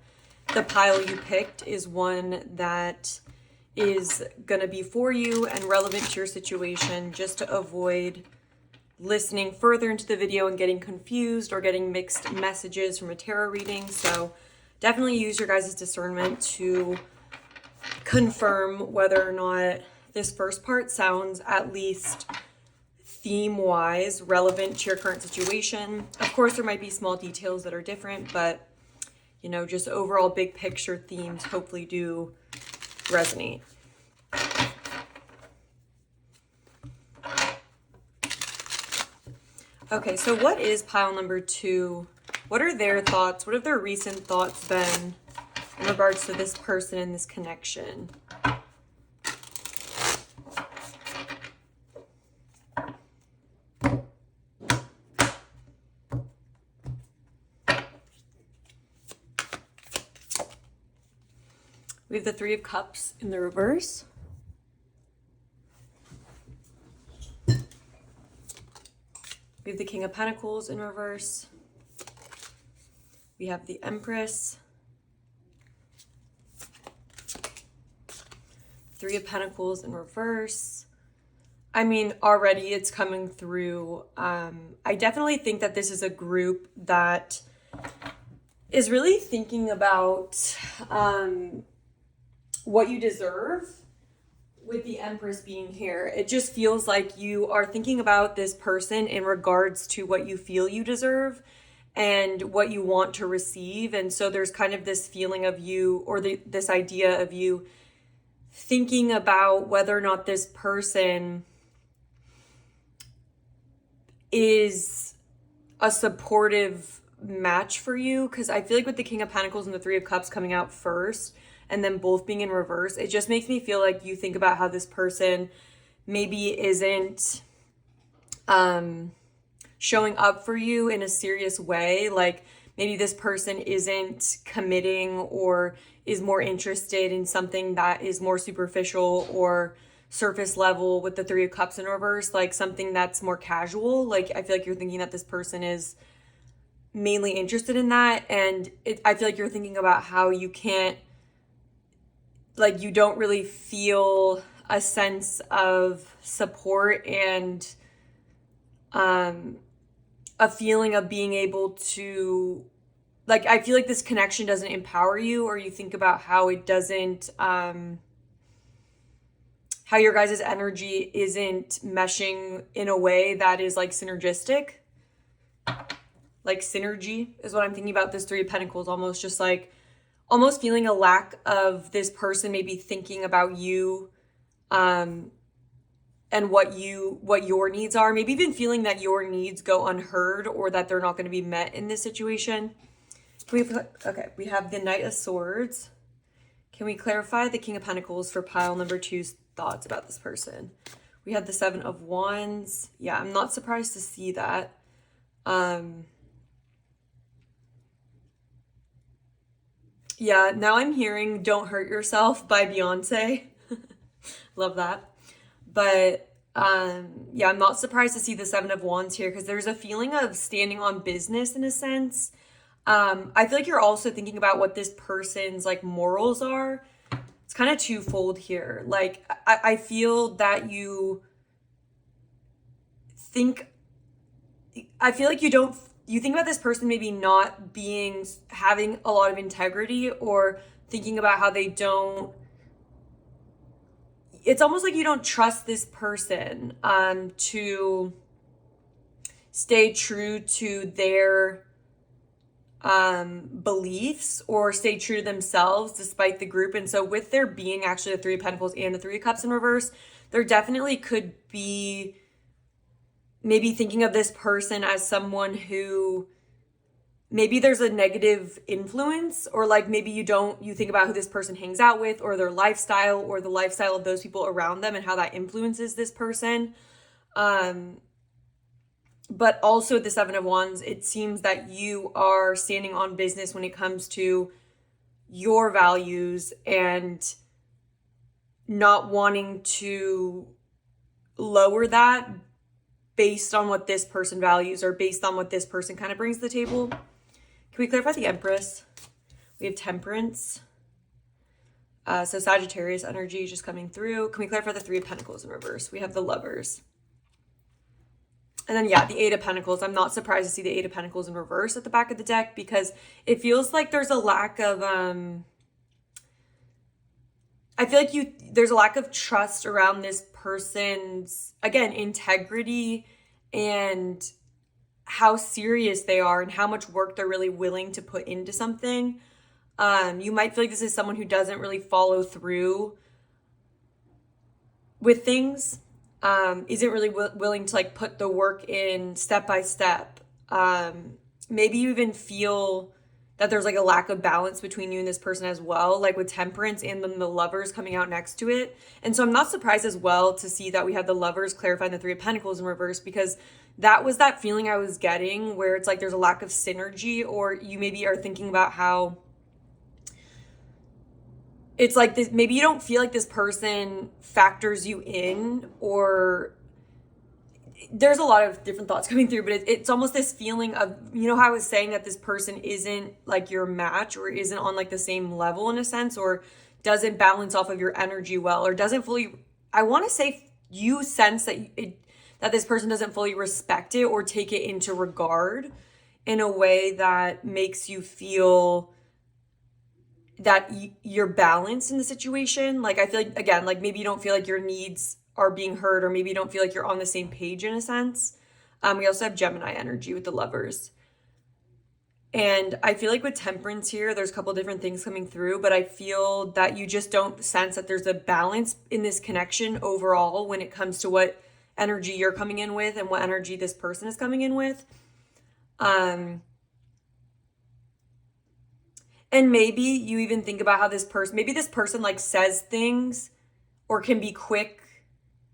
the pile you picked is one that is going to be for you and relevant to your situation, just to avoid listening further into the video and getting confused or getting mixed messages from a tarot reading. So definitely use your guys' discernment to confirm whether or not this first part sounds at least theme-wise relevant to your current situation. Of course, there might be small details that are different, but you know, just overall big picture themes hopefully do resonate. Okay, so what is pile number 2? What are their thoughts? What have their recent thoughts been in regards to this person and this connection? We have the 3 of Cups in the reverse. We have the King of Pentacles in reverse. We have the Empress. 3 of Pentacles in reverse. I mean, already it's coming through. I definitely think that this is a group that is really thinking about what you deserve, with the Empress being here. It just feels like you are thinking about this person in regards to what you feel you deserve and what you want to receive. And so there's kind of this feeling of you, or this idea of you thinking about whether or not this person is a supportive match for you. Because I feel like with the King of Pentacles and the 3 of Cups coming out first, and then both being in reverse, it just makes me feel like you think about how this person maybe isn't showing up for you in a serious way. Like maybe this person isn't committing or is more interested in something that is more superficial or surface level with the 3 of Cups in reverse, like something that's more casual. Like I feel like you're thinking that this person is mainly interested in that. And I feel like you're thinking about how you can't, like, you don't really feel a sense of support and a feeling of being able to, like, I feel like this connection doesn't empower you, or you think about how it doesn't, how your guys' energy isn't meshing in a way that is like synergistic. Like synergy is what I'm thinking about. This Three of Pentacles, almost just like, almost feeling a lack of this person maybe thinking about you, and what your needs are. Maybe even feeling that your needs go unheard, or that they're not going to be met in this situation. Okay, we have the Knight of Swords. Can we clarify the King of Pentacles for pile number 2's thoughts about this person? We have the Seven of Wands. Yeah, I'm not surprised to see that. Yeah, now I'm hearing Don't Hurt Yourself by Beyonce. Love that. But yeah, I'm not surprised to see the Seven of Wands here, because there's a feeling of standing on business in a sense. I feel like you're also thinking about what this person's like morals are. It's kind of twofold here. Like, I feel that you think, I feel like you think about this person maybe not having a lot of integrity, or thinking about how they don't, it's almost like you don't trust this person to stay true to their beliefs, or stay true to themselves despite the group. And so with there being actually the Three of Pentacles and the Three of Cups in reverse, there definitely could be maybe thinking of this person as someone who maybe there's a negative influence, or like maybe you think about who this person hangs out with, or their lifestyle, or the lifestyle of those people around them, and how that influences this person. But also the Seven of Wands, it seems that you are standing on business when it comes to your values, and not wanting to lower that based on what this person values, or based on what this person kind of brings to the table. Can we clarify the Empress? We have Temperance. So Sagittarius energy just coming through. Can we clarify the Three of Pentacles in reverse? We have the Lovers. And then, yeah, the Eight of Pentacles. I'm not surprised to see the Eight of Pentacles in reverse at the back of the deck, because it feels like there's a lack of, I feel like there's a lack of trust around this person's, again, integrity, and how serious they are, and how much work they're really willing to put into something. You might feel like this is someone who doesn't really follow through with things. Isn't really willing to like put the work in step by step. Maybe you even feel that there's like a lack of balance between you and this person as well, like with Temperance and then the Lovers coming out next to it. And so I'm not surprised as well to see that we have the Lovers clarifying the Three of Pentacles in reverse, because that was that feeling I was getting, where it's like there's a lack of synergy, or you maybe are thinking about how it's like this, maybe you don't feel like this person factors you in, or there's a lot of different thoughts coming through, but it's almost this feeling of, you know how I was saying that this person isn't like your match, or isn't on like the same level in a sense, or doesn't balance off of your energy well, or doesn't fully, I want to say you sense that that this person doesn't fully respect it or take it into regard in a way that makes you feel that you're balanced in the situation. Like, I feel like, again, like maybe you don't feel like your needs are being heard, or maybe you don't feel like you're on the same page in a sense. We also have Gemini energy with the Lovers. And I feel like with Temperance here, there's a couple different things coming through, but I feel that you just don't sense that there's a balance in this connection overall when it comes to what energy you're coming in with and what energy this person is coming in with. And maybe you even think about how maybe this person like says things, or can be quick,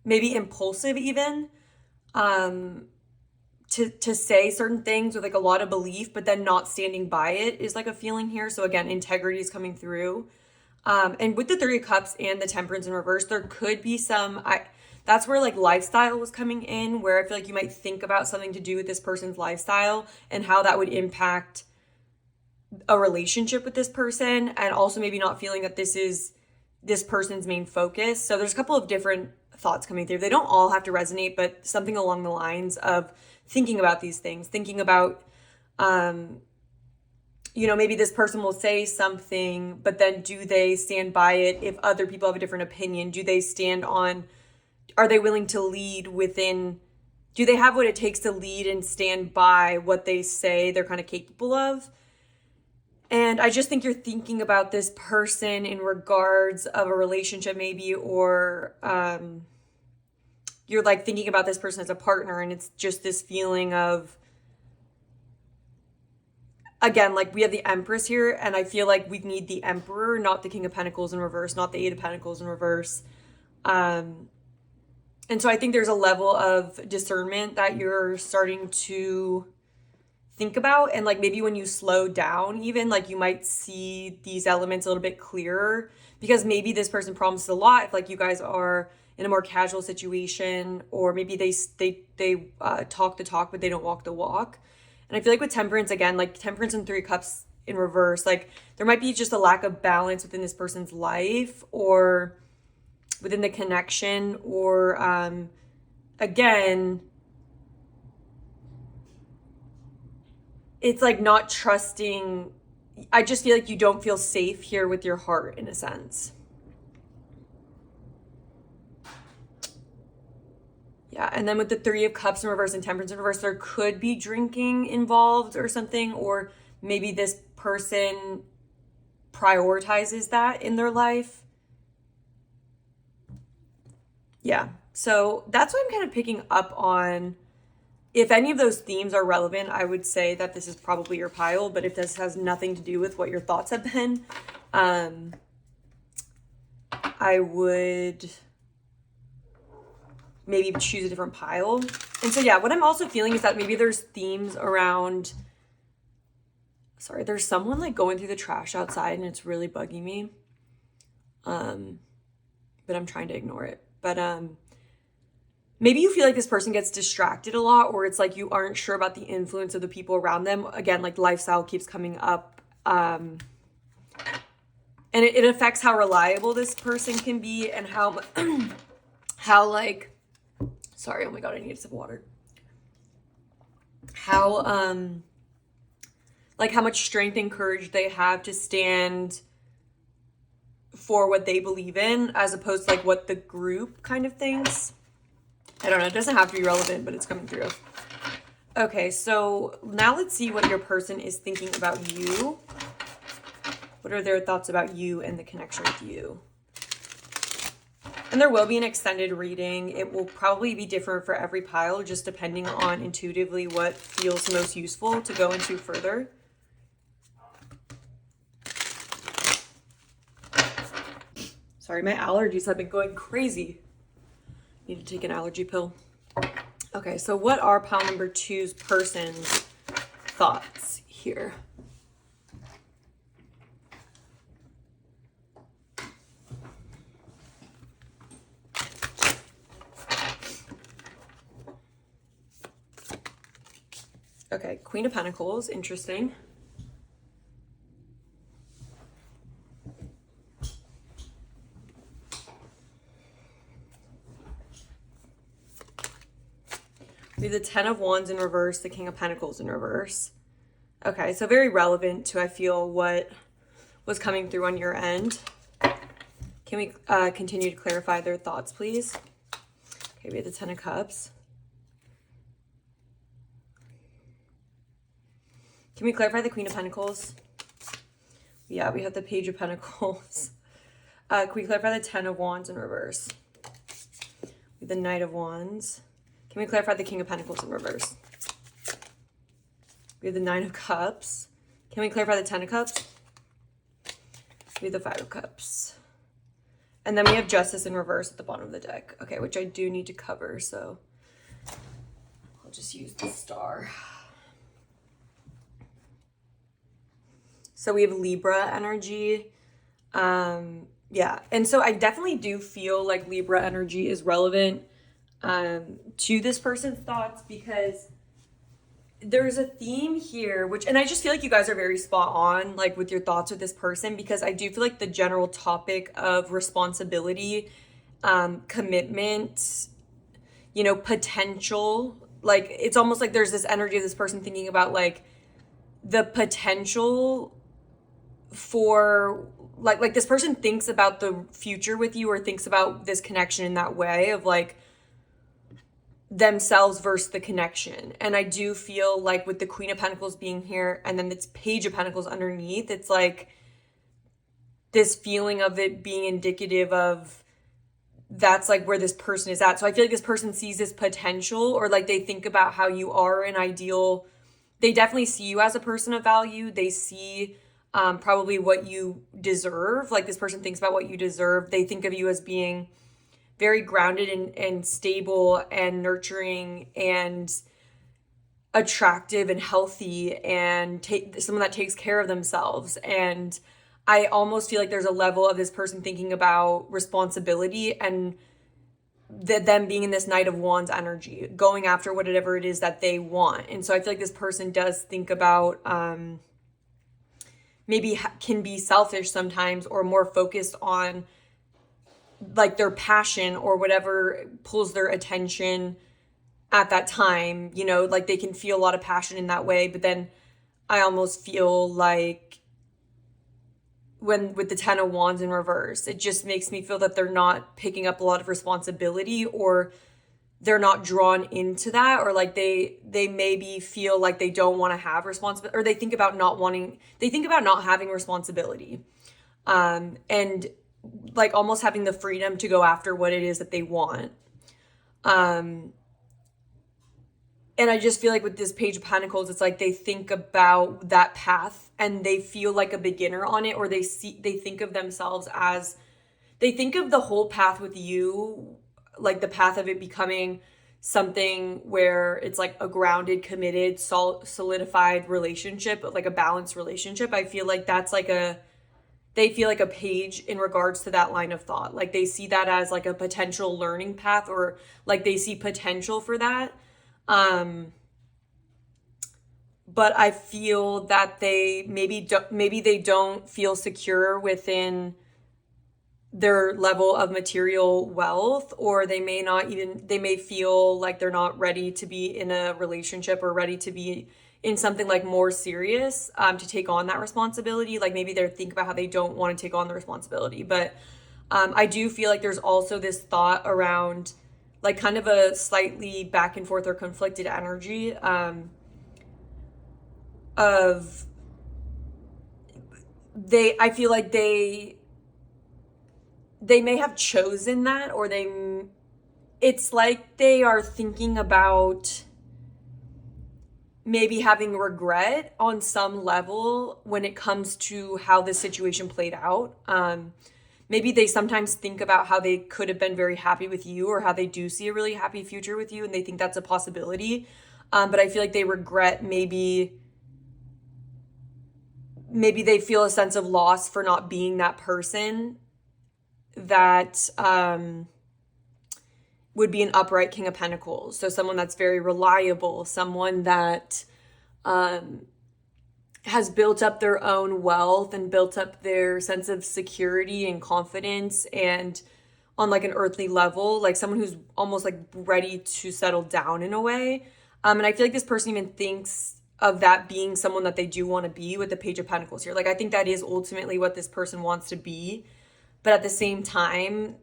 maybe impulsive even, to say certain things with like a lot of belief, but then not standing by it is like a feeling here. So again, integrity is coming through. And with the Three of Cups and the Temperance in reverse, there could be that's where like lifestyle was coming in, where I feel like you might think about something to do with this person's lifestyle and how that would impact a relationship with this person, and also maybe not feeling that this is this person's main focus. So there's a couple of different thoughts coming through. They don't all have to resonate, but something along the lines of thinking about these things, thinking about, maybe this person will say something, but then do they stand by it? If other people have a different opinion, are they willing to lead within, do they have what it takes to lead and stand by what they say they're kind of capable of? And I just think you're thinking about this person in regards of a relationship maybe, or you're like thinking about this person as a partner, and it's just this feeling of, again, like we have the Empress here, and I feel like we need the Emperor, not the King of Pentacles in reverse, not the Eight of Pentacles in reverse. And so I think there's a level of discernment that you're starting to think about, and like maybe when you slow down, even like you might see these elements a little bit clearer, because maybe this person promises a lot if like you guys are in a more casual situation, or maybe they talk the talk but they don't walk the walk. And I feel like with Temperance, again, like Temperance and Three of Cups in reverse, like there might be just a lack of balance within this person's life or within the connection, or again, it's like not trusting. I just feel like you don't feel safe here with your heart in a sense. Yeah, and then with the Three of Cups in reverse and Temperance in reverse, there could be drinking involved or something, or maybe this person prioritizes that in their life. Yeah, so that's what I'm kind of picking up on. If any of those themes are relevant, I would say that this is probably your pile, but if this has nothing to do with what your thoughts have been, I would maybe choose a different pile. And so, yeah, what I'm also feeling is that maybe there's themes around, sorry, there's someone like going through the trash outside and it's really bugging me. But I'm trying to ignore it. But maybe you feel like this person gets distracted a lot, or it's like you aren't sure about the influence of the people around them. Again, like lifestyle keeps coming up. And it affects how reliable this person can be, and how like, sorry, oh my God, I need a sip of water. How, like how much strength and courage they have to stand for what they believe in, as opposed to like what the group kind of thinks. I don't know, it doesn't have to be relevant, but it's coming through. Okay, so now let's see what your person is thinking about you. What are their thoughts about you and the connection with you? And there will be an extended reading. It will probably be different for every pile, just depending on intuitively what feels most useful to go into further. Sorry, my allergies have been going crazy. Need to take an allergy pill. Okay, so what are pile number 2's person's thoughts here? Okay, Queen of Pentacles, interesting. We have the Ten of Wands in reverse, the King of Pentacles in reverse. Okay, so very relevant to, I feel, what was coming through on your end. Can we continue to clarify their thoughts, please? Okay, we have the Ten of Cups. Can we clarify the Queen of Pentacles? Yeah, we have the Page of Pentacles. Can we clarify the Ten of Wands in reverse? We have the Knight of Wands. Can we clarify the King of Pentacles in reverse? We have the Nine of Cups. Can we clarify the Ten of Cups? We have the Five of Cups. And then we have Justice in reverse at the bottom of the deck. Okay, which I do need to cover, so I'll just use the Star. So we have Libra energy. Yeah, and so I definitely do feel like Libra energy is relevant to this person's thoughts, because there's a theme here, which, and I just feel like you guys are very spot on, like with your thoughts with this person, because I do feel like the general topic of responsibility, commitment, potential, like it's almost like there's this energy of this person thinking about like the potential for like this person thinks about the future with you, or thinks about this connection in that way of like themselves versus the connection. And I do feel like with the Queen of Pentacles being here and then it's Page of Pentacles underneath, it's like this feeling of it being indicative of that's like where this person is at. So I feel like this person sees this potential, or like they think about how you are an ideal. They definitely see you as a person of value. They see probably what you deserve. Like this person thinks about what you deserve. They think of you as being very grounded and stable and nurturing and attractive and healthy, and someone that takes care of themselves. And I almost feel like there's a level of this person thinking about responsibility and them being in this Knight of Wands energy, going after whatever it is that they want. And so I feel like this person does think about maybe can be selfish sometimes, or more focused on like their passion or whatever pulls their attention at that time, like they can feel a lot of passion in that way. But then I almost feel like when with the Ten of Wands in reverse, it just makes me feel that they're not picking up a lot of responsibility, or they're not drawn into that, or like they maybe feel like they don't want to have responsibility, or they think about not having responsibility, and like almost having the freedom to go after what it is that they want. And I just feel like with this Page of Pentacles, it's like they think about that path and they feel like a beginner on it, or they think of themselves as, they think of the whole path with you, like the path of it becoming something where it's like a grounded, committed, solidified relationship, like a balanced relationship. I feel like that's like they feel like a page in regards to that line of thought. Like they see that as like a potential learning path, or like they see potential for that. But I feel that they maybe they don't feel secure within their level of material wealth, or they may feel like they're not ready to be in a relationship, or ready to be in something like more serious, to take on that responsibility. Like maybe they think about how they don't want to take on the responsibility. But I do feel like there's also this thought around like kind of a slightly back and forth or conflicted energy, of I feel like they may have chosen that, or it's like they are thinking about maybe having regret on some level when it comes to how this situation played out. Maybe they sometimes think about how they could have been very happy with you, or how they do see a really happy future with you, and they think that's a possibility. But I feel like they regret maybe they feel a sense of loss for not being that person that would be an upright King of Pentacles. So someone that's very reliable, someone that has built up their own wealth and built up their sense of security and confidence, and on like an earthly level, like someone who's almost like ready to settle down in a way. And I feel like this person even thinks of that being someone that they do want to be with the Page of Pentacles here. Like I think that is ultimately what this person wants to be. But at the same time,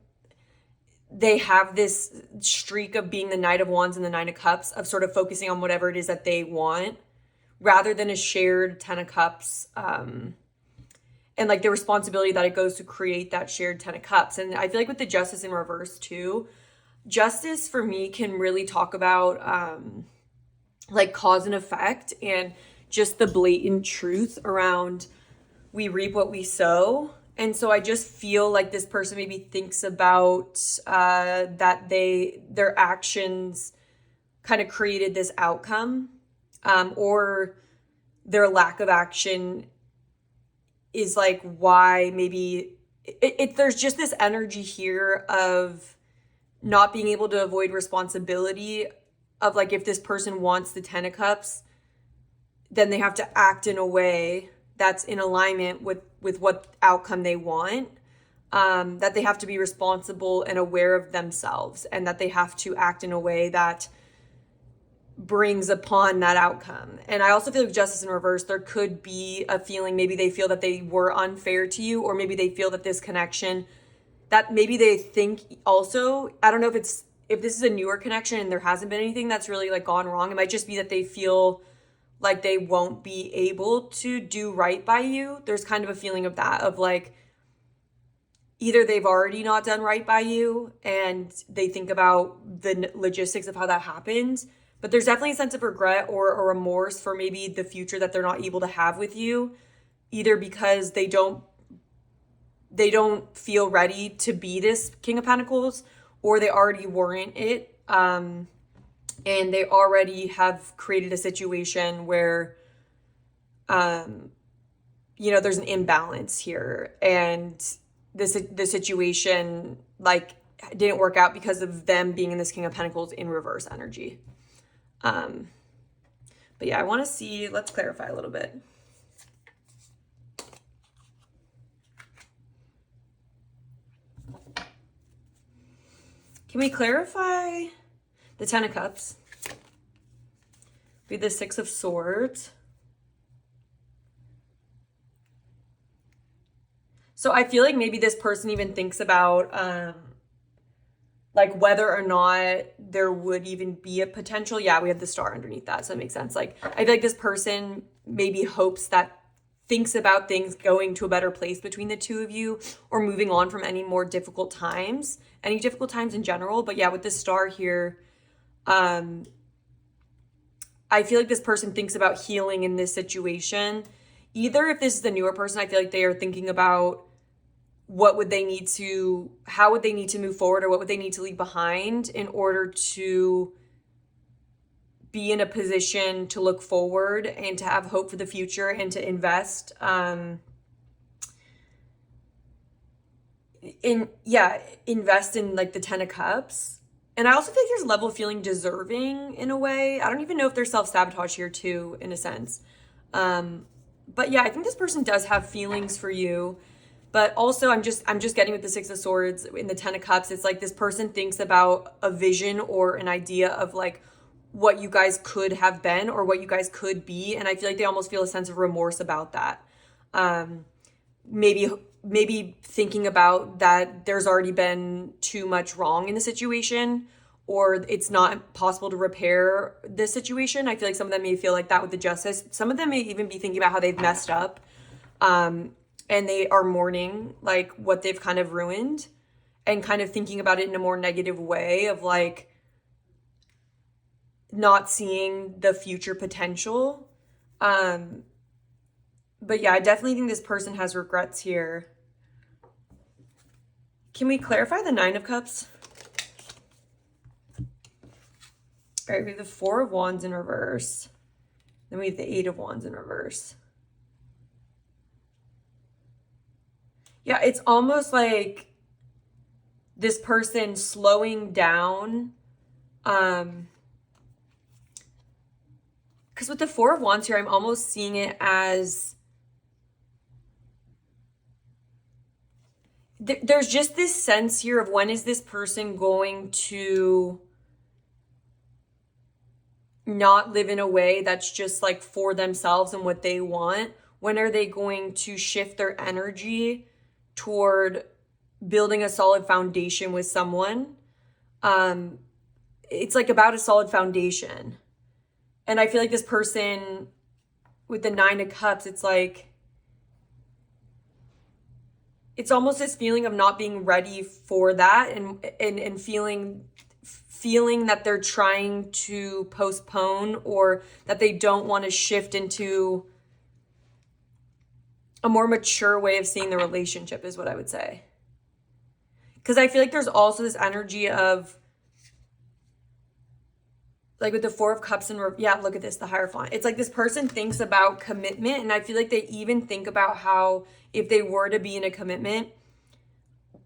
they have this streak of being the Knight of Wands and the Nine of Cups, of sort of focusing on whatever it is that they want, rather than a shared Ten of Cups, and like the responsibility that it goes to create that shared Ten of Cups. And I feel like with the Justice in reverse too, Justice for me can really talk about like cause and effect, and just the blatant truth around we reap what we sow. And so I just feel like this person maybe thinks about that their actions kind of created this outcome, or their lack of action is like why maybe there's just this energy here of not being able to avoid responsibility of like, if this person wants the 10 of Cups, then they have to act in a way that's in alignment with what outcome they want. That they have to be responsible and aware of themselves, and that they have to act in a way that brings upon that outcome. And I also feel like Justice in reverse, there could be a feeling, maybe they feel that they were unfair to you, or maybe they feel that this connection, that maybe they think also, I don't know if this is a newer connection and there hasn't been anything that's really like gone wrong. It might just be that they feel like they won't be able to do right by you. There's kind of a feeling of that, of like, either they've already not done right by you and they think about the logistics of how that happened, but there's definitely a sense of regret or remorse for maybe the future that they're not able to have with you, either because they don't feel ready to be this King of Pentacles, or they already weren't it. And they already have created a situation where, there's an imbalance here, and the situation like didn't work out because of them being in this King of Pentacles in reverse energy. But yeah, I want to see, let's clarify a little bit. Can we clarify the 10 of Cups? Be the 6 of Swords. So I feel like maybe this person even thinks about like whether or not there would even be a potential. Yeah, we have the star underneath that, so it makes sense. Like, I feel like this person maybe thinks about things going to a better place between the two of you, or moving on from any difficult times in general. But yeah, with this star here, I feel like this person thinks about healing in this situation. Either if this is the newer person, I feel like they are thinking about how would they need to move forward, or what would they need to leave behind in order to be in a position to look forward and to have hope for the future and to invest invest in like the 10 of Cups. And I also think there's a level of feeling deserving in a way. I don't even know if there's self-sabotage here too, in a sense. But yeah, I think this person does have feelings for you. But also I'm just getting with the 6 of Swords in the 10 of Cups. It's like this person thinks about a vision or an idea of like what you guys could have been or what you guys could be. And I feel like they almost feel a sense of remorse about that. Maybe thinking about that there's already been too much wrong in the situation, or it's not possible to repair this situation. I feel like some of them may feel like that with the Justice. Some of them may even be thinking about how they've messed up. And they are mourning like what they've kind of ruined, and kind of thinking about it in a more negative way of like not seeing the future potential. But yeah, I definitely think this person has regrets here. Can we clarify the 9 of Cups? All right, we have the 4 of Wands in reverse. Then we have the 8 of Wands in reverse. Yeah, it's almost like this person slowing down. Because with the 4 of Wands here, I'm almost seeing it as there's just this sense here of, when is this person going to not live in a way that's just like for themselves and what they want? When are they going to shift their energy toward building a solid foundation with someone? It's like about a solid foundation. And I feel like this person with the 9 of Cups, it's like, it's almost this feeling of not being ready for that, and feeling that they're trying to postpone, or that they don't want to shift into a more mature way of seeing the relationship, is what I would say. Because I feel like there's also this energy of, like with the 4 of Cups and yeah, look at this, the Hierophant. It's like this person thinks about commitment, and I feel like they even think about how if they were to be in a commitment,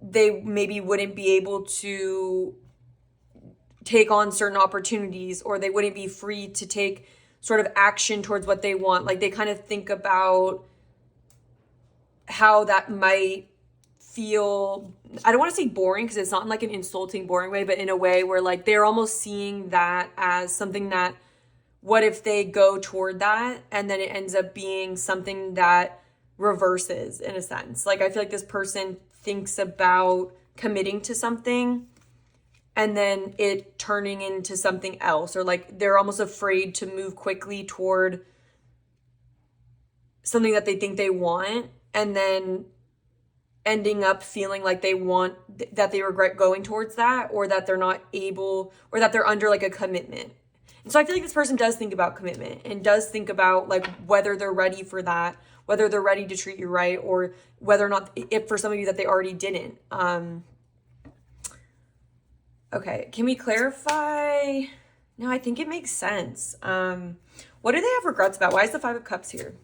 they maybe wouldn't be able to take on certain opportunities, or they wouldn't be free to take sort of action towards what they want. Like they kind of think about how that might feel, I don't want to say boring because it's not in like an insulting boring way, but in a way where like they're almost seeing that as something that, what if they go toward that and then it ends up being something that reverses in a sense. Like I feel like this person thinks about committing to something and then it turning into something else, or like they're almost afraid to move quickly toward something that they think they want and then ending up feeling like they want, that they regret going towards that, or that they're not able, or that they're under like a commitment. And so I feel like this person does think about commitment and does think about like whether they're ready for that, whether they're ready to treat you right, or whether or not, if for some of you that they already didn't. Okay, can we clarify? No, I think it makes sense. What do they have regrets about? Why is the Five of Cups here?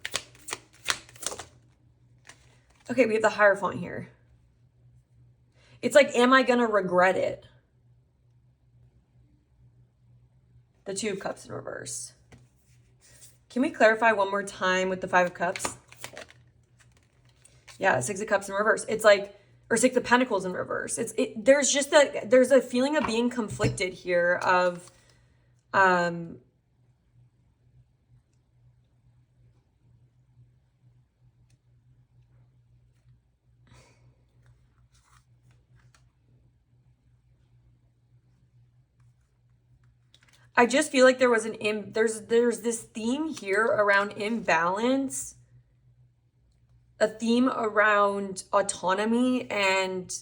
Okay, we have the Hierophant here. It's like, am I gonna regret it? The Two of Cups in reverse. Can we clarify one more time with the Five of Cups? Yeah, Six of Cups in reverse. It's like, or Six of Pentacles in reverse. There's just there's a feeling of being conflicted here of, I just feel like there was there's this theme here around imbalance, a theme around autonomy and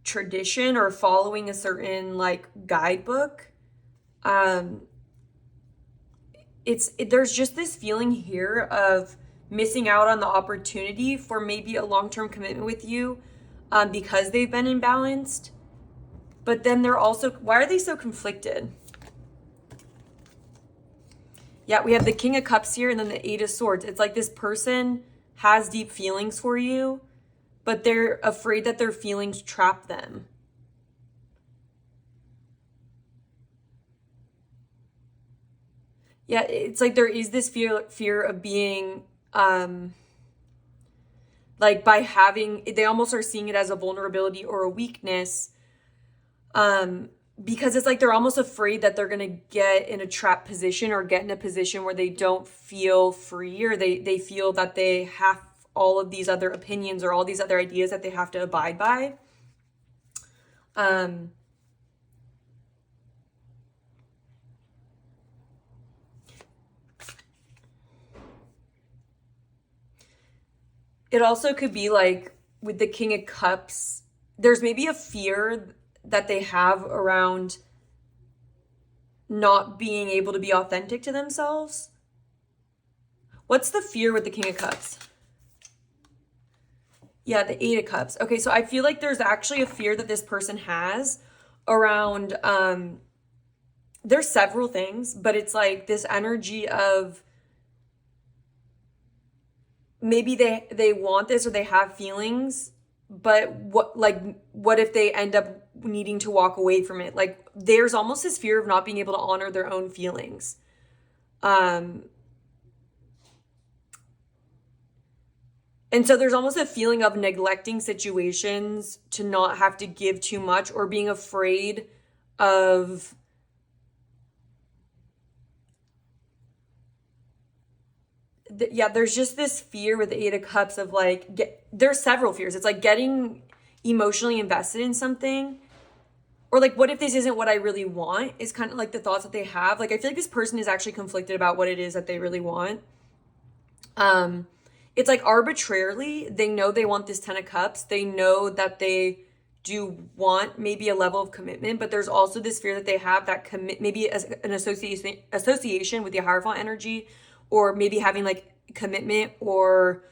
tradition, or following a certain like guidebook. There's just this feeling here of missing out on the opportunity for maybe a long-term commitment with you, because they've been imbalanced. But then they're also, why are they so conflicted? Yeah, we have the King of Cups here and then the Eight of Swords. It's like this person has deep feelings for you, but they're afraid that their feelings trap them. Yeah, it's like there is this fear of being, like by having, they almost are seeing it as a vulnerability or a weakness, because it's like they're almost afraid that they're gonna get in a trap position or get in a position where they don't feel free, or they feel that they have all of these other opinions or all these other ideas that they have to abide by. It also could be like with the King of Cups, there's maybe a fear that they have around not being able to be authentic to themselves. What's the fear with the King of Cups? Yeah, the Eight of Cups. Okay, so I feel like there's actually a fear that this person has around, there's several things, but it's like this energy of maybe they want this or they have feelings, but what if they end up needing to walk away from it? Like there's almost this fear of not being able to honor their own feelings. And so there's almost a feeling of neglecting situations to not have to give too much, or being afraid of there's just this fear with the Eight of Cups of like, there's several fears. It's like getting emotionally invested in something, or like, what if this isn't what I really want, is kind of like the thoughts that they have. Like I feel like this person is actually conflicted about what it is that they really want. It's like arbitrarily, they know they want this Ten of Cups. They know that they do want maybe a level of commitment, but there's also this fear that they have that maybe as an association with the Hierophant energy, or maybe having like commitment or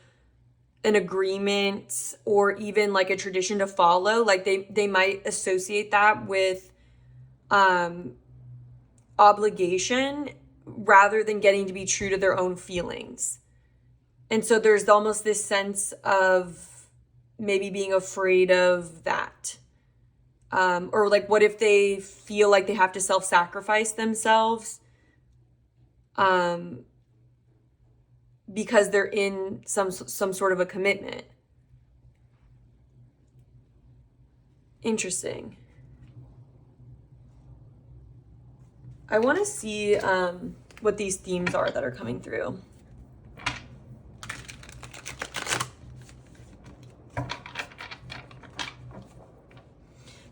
an agreement, or even like a tradition to follow. Like they might associate that with obligation rather than getting to be true to their own feelings. And so there's almost this sense of maybe being afraid of that. Or like, what if they feel like they have to self-sacrifice themselves because they're in some sort of a commitment. Interesting. I want to see what these themes are that are coming through.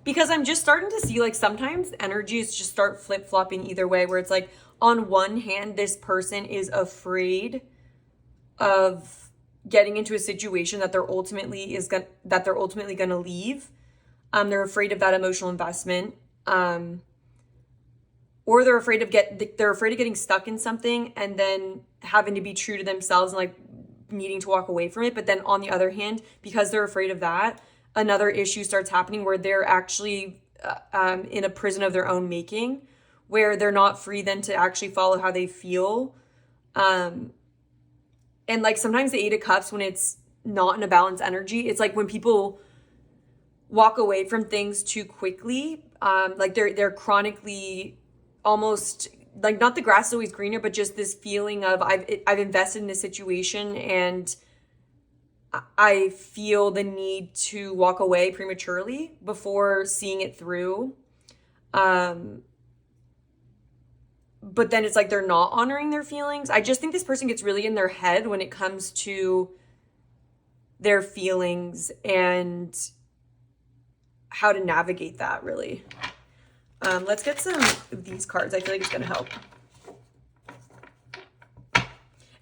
Because I'm just starting to see, like, sometimes energies just start flip-flopping either way, where it's like, on one hand, this person is afraid of getting into a situation that they're ultimately going to leave. They're afraid of that emotional investment. Or they're afraid of getting stuck in something and then having to be true to themselves and like needing to walk away from it. But then on the other hand, because they're afraid of that, another issue starts happening where they're actually in a prison of their own making, where they're not free then to actually follow how they feel. And like sometimes the Eight of Cups, when it's not in a balanced energy, it's like when people walk away from things too quickly, like they're chronically almost like, not the grass is always greener, but just this feeling of I've invested in a situation and I feel the need to walk away prematurely before seeing it through. But then it's like they're not honoring their feelings. I just think this person gets really in their head when it comes to their feelings and how to navigate that, really. Let's get some of these cards. I feel like it's going to help.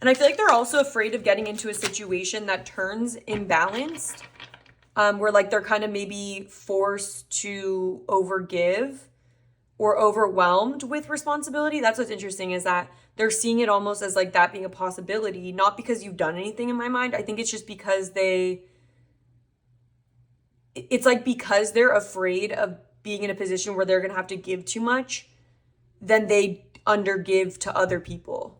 And I feel like they're also afraid of getting into a situation that turns imbalanced, where like they're kind of maybe forced to overgive or overwhelmed with responsibility. That's what's interesting, is that they're seeing it almost as like that being a possibility, not because you've done anything, in my mind. I think it's just because it's like because they're afraid of being in a position where they're going to have to give too much, then they undergive to other people.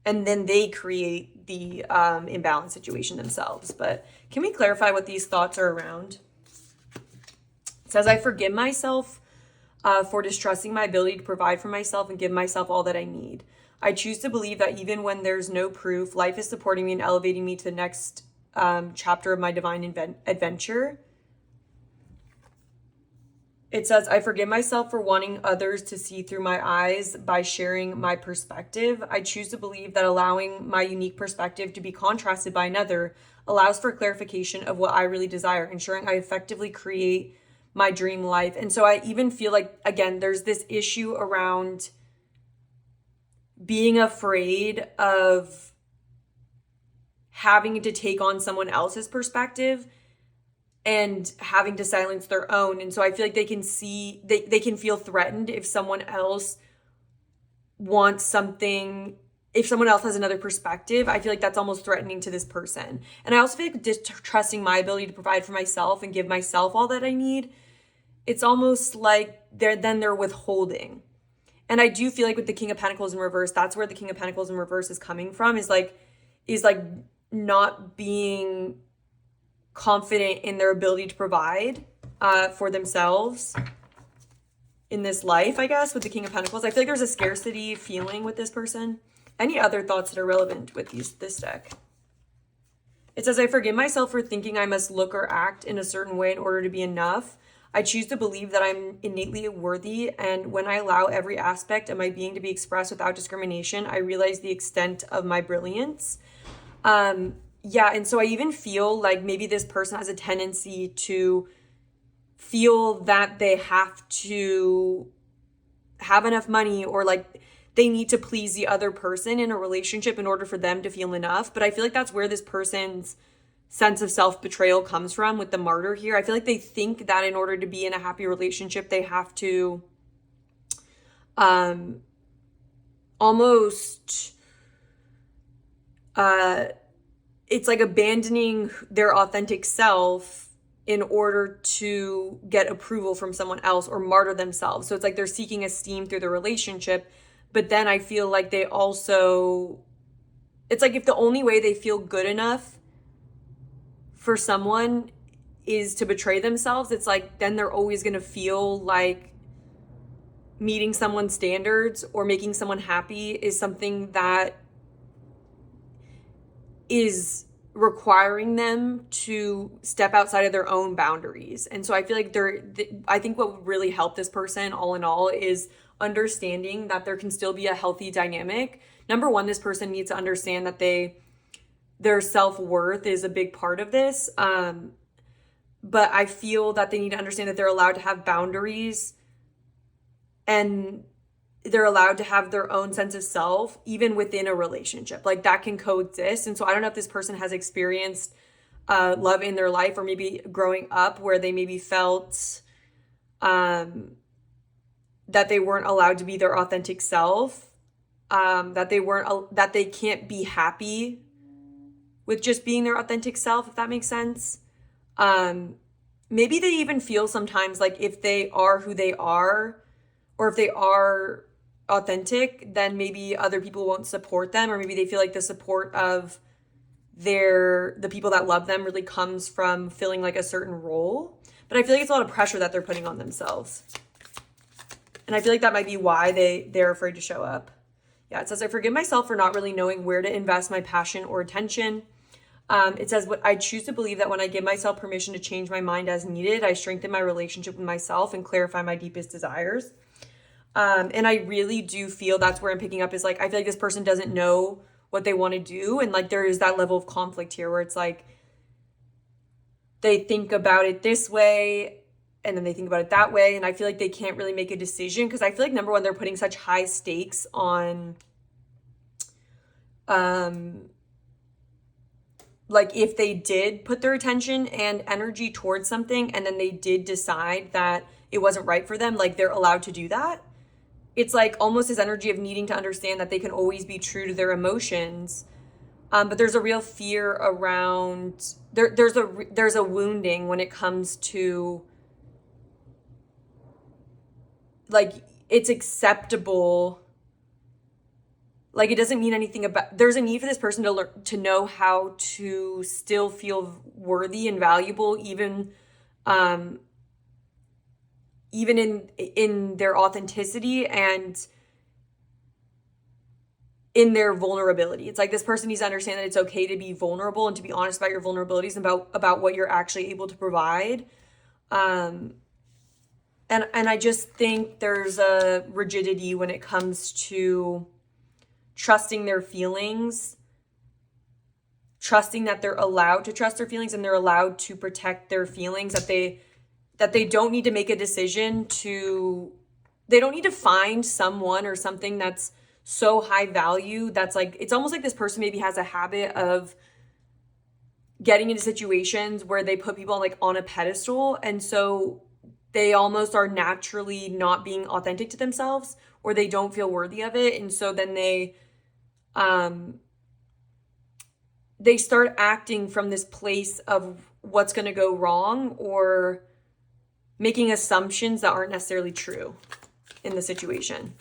And then they create the imbalanced situation themselves. But can we clarify what these thoughts are around? It says, I forgive myself for distrusting my ability to provide for myself and give myself all that I need. I choose to believe that even when there's no proof, life is supporting me and elevating me to the next chapter of my divine adventure. It says, I forgive myself for wanting others to see through my eyes by sharing my perspective. I choose to believe that allowing my unique perspective to be contrasted by another allows for clarification of what I really desire, ensuring I effectively create my dream life. And so I even feel like, again, there's this issue around being afraid of having to take on someone else's perspective and having to silence their own. And so I feel like they can feel threatened if someone else wants something, if someone else has another perspective. I feel like that's almost threatening to this person. And I also feel like distrusting my ability to provide for myself and give myself all that I need, it's almost like they're withholding. And I do feel like with the King of Pentacles in reverse, that's where the King of Pentacles in reverse is coming from, is like not being confident in their ability to provide for themselves in this life, I guess, with the King of Pentacles. I feel like there's a scarcity feeling with this person. Any other thoughts that are relevant with this deck? It says, I forgive myself for thinking I must look or act in a certain way in order to be enough. I choose to believe that I'm innately worthy, and when I allow every aspect of my being to be expressed without discrimination, I realize the extent of my brilliance. Yeah, and so I even feel like maybe this person has a tendency to feel that they have to have enough money, or like they need to please the other person in a relationship in order for them to feel enough. But I feel like that's where this person's sense of self-betrayal comes from with the Martyr here. I feel like they think that in order to be in a happy relationship, they have to almost it's like abandoning their authentic self in order to get approval from someone else or martyr themselves. So it's like they're seeking esteem through the relationship. But then I feel like they also, it's like if the only way they feel good enough for someone is to betray themselves, it's like then they're always going to feel like meeting someone's standards or making someone happy is something that is requiring them to step outside of their own boundaries. And so I feel like I think what would really help this person all in all is understanding that there can still be a healthy dynamic. Number one, this person needs to understand that their self-worth is a big part of this. But I feel that they need to understand that they're allowed to have boundaries and they're allowed to have their own sense of self, even within a relationship. Like that can coexist. And so I don't know if this person has experienced love in their life or maybe growing up where they maybe felt that they weren't allowed to be their authentic self, that they can't be happy with just being their authentic self, if that makes sense. Maybe they even feel sometimes like if they are who they are, or if they are authentic, then maybe other people won't support them, or maybe they feel like the support of the people that love them really comes from filling like a certain role. But I feel like it's a lot of pressure that they're putting on themselves. And I feel like that might be why they're afraid to show up. Yeah, it says, I forgive myself for not really knowing where to invest my passion or attention. It says, I choose to believe that when I give myself permission to change my mind as needed, I strengthen my relationship with myself and clarify my deepest desires. And I really do feel that's where I'm picking up is like, I feel like this person doesn't know what they want to do. And like, there is that level of conflict here where it's like, they think about it this way and then they think about it that way. And I feel like they can't really make a decision because I feel like number one, they're putting such high stakes on, like if they did put their attention and energy towards something and then they did decide that it wasn't right for them, like they're allowed to do that. It's like almost this energy of needing to understand that they can always be true to their emotions. But there's a real fear around, there's a wounding when it comes to like, it's acceptable. Like it doesn't mean anything about, there's a need for this person to learn, to know how to still feel worthy and valuable, even in their authenticity and in their vulnerability. It's like this person needs to understand that it's okay to be vulnerable and to be honest about your vulnerabilities and about what you're actually able to provide. And I just think there's a rigidity when it comes to trusting their feelings, trusting that they're allowed to trust their feelings and they're allowed to protect their feelings, that they don't need to make a decision they don't need to find someone or something that's so high value. That's like, it's almost like this person maybe has a habit of getting into situations where they put people like on a pedestal. And so they almost are naturally not being authentic to themselves or they don't feel worthy of it. And so then they start acting from this place of what's going to go wrong or making assumptions that aren't necessarily true in the situation.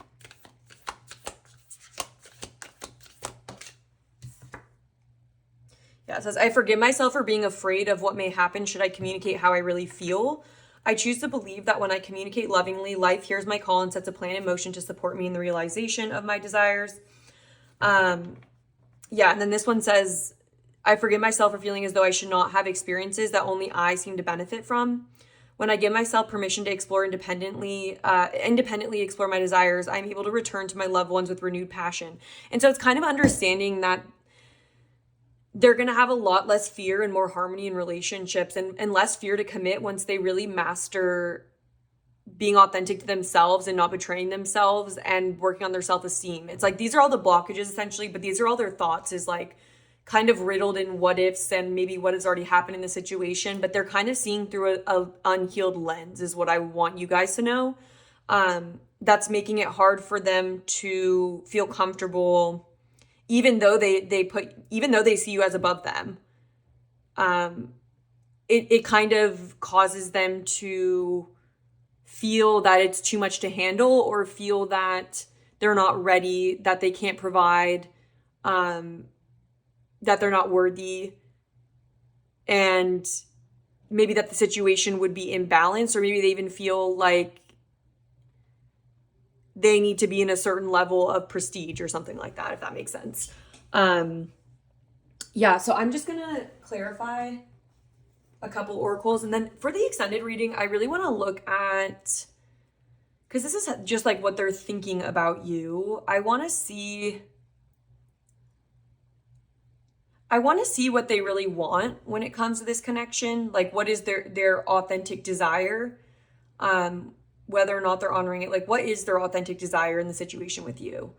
Yeah, it says, I forgive myself for being afraid of what may happen should I communicate how I really feel. I choose to believe that when I communicate lovingly, life hears my call and sets a plan in motion to support me in the realization of my desires. And then this one says, I forgive myself for feeling as though I should not have experiences that only I seem to benefit from. When I give myself permission to explore independently explore my desires, I'm able to return to my loved ones with renewed passion. And so it's kind of understanding that they're going to have a lot less fear and more harmony in relationships and less fear to commit once they really master being authentic to themselves and not betraying themselves and working on their self-esteem. It's like, these are all the blockages essentially, but these are all their thoughts is like kind of riddled in what ifs and maybe what has already happened in the situation, but they're kind of seeing through a unhealed lens is what I want you guys to know. That's making it hard for them to feel comfortable even though they see you as above them. It kind of causes them to feel that it's too much to handle or feel that they're not ready, that they can't provide, that they're not worthy. And maybe that the situation would be imbalanced, or maybe they even feel like they need to be in a certain level of prestige or something like that, if that makes sense. Yeah, so I'm just gonna clarify a couple oracles, and then for the extended reading, I really want to look at, because this is just like what they're thinking about you. I want to see what they really want when it comes to this connection. Like, what is their authentic desire? Whether or not they're honoring it. Like, what is their authentic desire in the situation with you?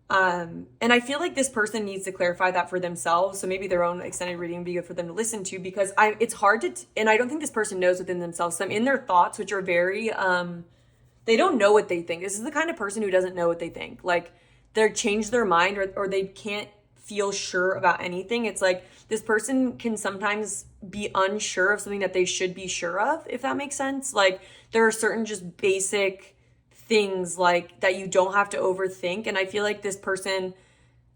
And I feel like this person needs to clarify that for themselves. So maybe their own extended reading would be good for them to listen to, because it's hard to, and I don't think this person knows within themselves. So I'm in their thoughts, which are very, they don't know what they think. This is the kind of person who doesn't know what they think. Like, they're changed their mind, or they can't feel sure about anything. It's like this person can sometimes be unsure of something that they should be sure of, if that makes sense. Like, there are certain just basic things like that you don't have to overthink, and I feel like this person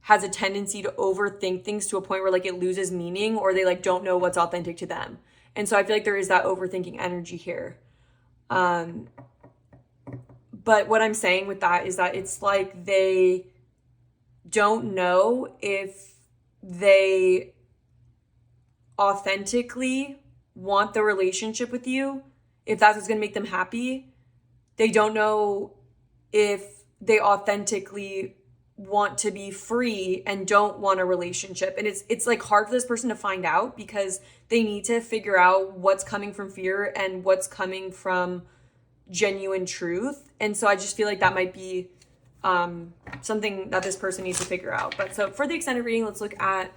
has a tendency to overthink things to a point where like it loses meaning, or they like don't know what's authentic to them. And so I feel like there is that overthinking energy here. But what I'm saying with that is that it's like they don't know if they authentically want the relationship with you, if that's what's going to make them happy. They don't know if they authentically want to be free and don't want a relationship. And it's like hard for this person to find out, because they need to figure out what's coming from fear and what's coming from genuine truth. And so I just feel like that might be something that this person needs to figure out. But so for the extended reading, let's look at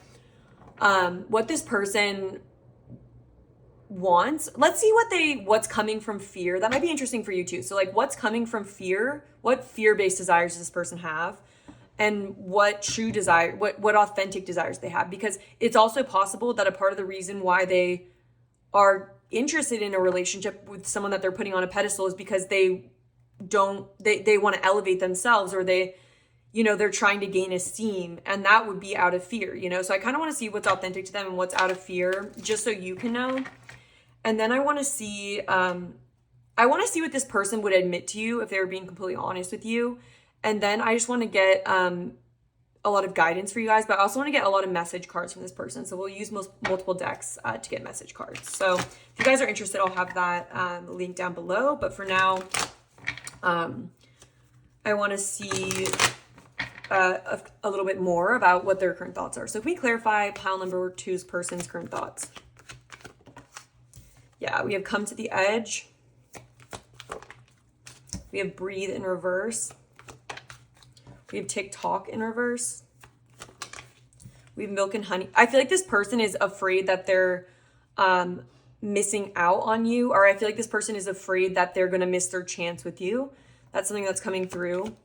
what this person wants. Let's see what's coming from fear. That might be interesting for you too. So like, what's coming from fear? What fear-based desires does this person have? And what true desire, what authentic desires they have? Because it's also possible that a part of the reason why they are interested in a relationship with someone that they're putting on a pedestal is because they want to elevate themselves, or they're trying to gain esteem, and that would be out of fear, So I kind of want to see what's authentic to them and what's out of fear, just so you can know. And then I want to see what this person would admit to you if they were being completely honest with you. And then I just want to get a lot of guidance for you guys, but I also want to get a lot of message cards from this person. So we'll use multiple decks to get message cards. So if you guys are interested, I'll have that link down below. But for now, I want to see a little bit more about what their current thoughts are. So can we clarify pile number 2's person's current thoughts? Yeah, we have come to the edge. We have breathe in reverse. We have TikTok in reverse. We have milk and honey. I feel like this person is afraid that they're missing out on you, or I feel like this person is afraid that they're going to miss their chance with you. That's something that's coming through.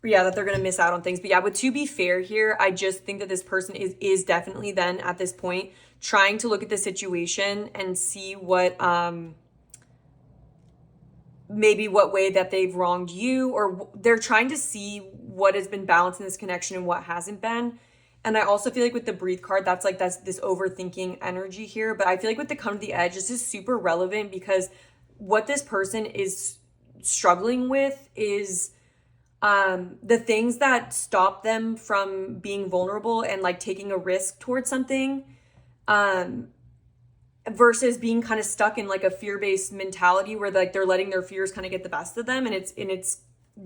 Yeah, that they're going to miss out on things. But yeah, but to be fair here, I just think that this person is definitely then at this point trying to look at the situation and see what maybe what way that they've wronged you, or they're trying to see what has been balanced in this connection and what hasn't been. And I also feel like with the breathe card, that's this overthinking energy here. But I feel like with the come to the edge, this is super relevant, because what this person is struggling with is the things that stop them from being vulnerable and like taking a risk towards something, versus being kind of stuck in like a fear-based mentality where like they're letting their fears kind of get the best of them, and it's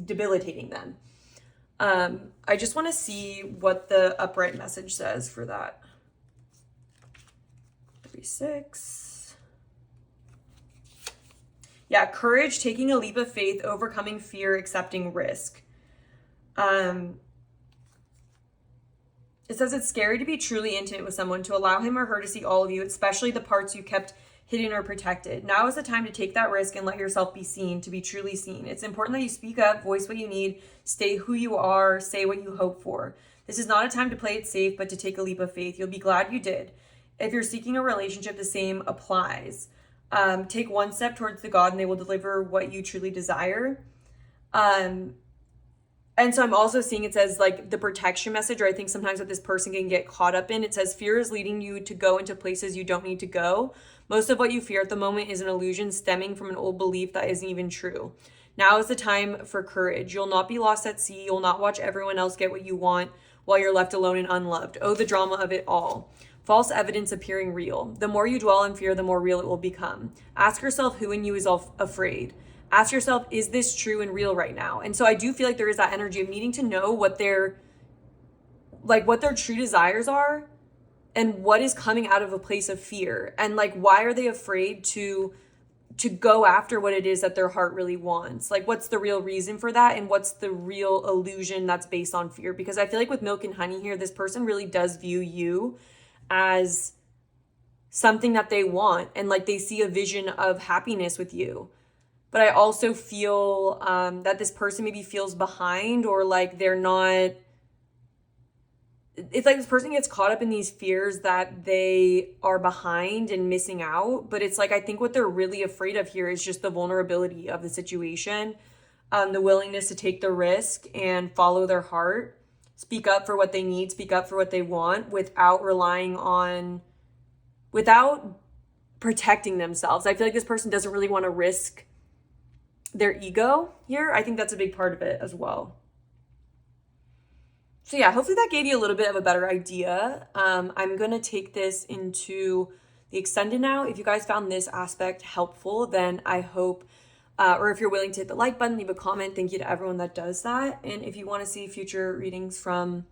debilitating them. I just want to see what the upright message says for that. 3-6. Yeah, courage, taking a leap of faith, overcoming fear, accepting risk. It says it's scary to be truly intimate with someone, to allow him or her to see all of you, especially the parts you kept hidden or protected. Now is the time to take that risk and let yourself be seen, to be truly seen. It's important that you speak up, voice what you need, stay who you are, say what you hope for. This is not a time to play it safe, but to take a leap of faith. You'll be glad you did. If you're seeking a relationship, the same applies. Take one step towards the God and they will deliver what you truly desire. And so I'm also seeing, it says like the protection message, or I think sometimes what this person can get caught up in, it says fear is leading you to go into places you don't need to go. Most of what you fear at the moment is an illusion stemming from an old belief that isn't even true. Now is the time for courage. You'll not be lost at sea. You'll not watch everyone else get what you want while you're left alone and unloved. Oh, the drama of it all. False evidence appearing real. The more you dwell in fear, the more real it will become. Ask yourself who in you is afraid. Ask yourself, is this true and real right now? And so I do feel like there is that energy of needing to know what their true desires are and what is coming out of a place of fear. And like, why are they afraid to go after what it is that their heart really wants? Like, what's the real reason for that? And what's the real illusion that's based on fear? Because I feel like with Milk and Honey here, this person really does view you as something that they want. And like, they see a vision of happiness with you. But I also feel that this person maybe feels behind, or like they're not, it's like this person gets caught up in these fears that they are behind and missing out. But it's like, I think what they're really afraid of here is just the vulnerability of the situation, the willingness to take the risk and follow their heart, speak up for what they need, speak up for what they want without protecting themselves. I feel like this person doesn't really want to risk their ego here. I think that's a big part of it as well. So yeah, hopefully that gave you a little bit of a better idea. I'm going to take this into the extended now. If you guys found this aspect helpful, then I hope, or if you're willing to hit the like button, leave a comment. Thank you to everyone that does that. And if you want to see future readings from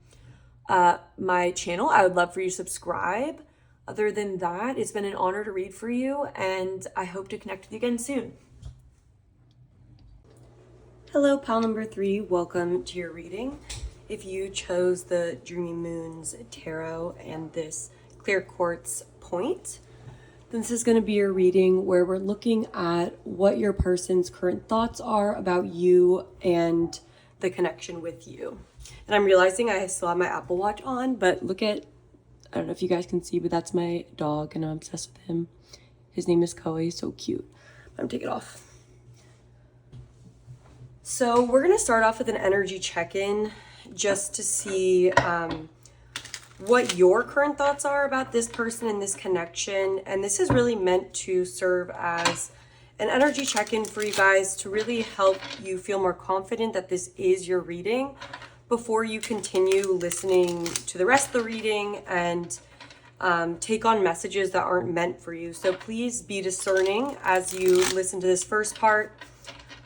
my channel, I would love for you to subscribe. Other than that, it's been an honor to read for you, and I hope to connect with you again soon. Hello, pile number 3. Welcome to your reading. If you chose the Dreamy Moons Tarot and this clear quartz point, then this is going to be your reading where we're looking at what your person's current thoughts are about you and the connection with you. And I'm realizing I still have my Apple Watch on, but look at, I don't know if you guys can see, but that's my dog and I'm obsessed with him. His name is Koei, so cute. I'm going to take it off. So we're going to start off with an energy check-in just to see what your current thoughts are about this person and this connection. And this is really meant to serve as an energy check-in for you guys to really help you feel more confident that this is your reading before you continue listening to the rest of the reading and take on messages that aren't meant for you. So please be discerning as you listen to this first part.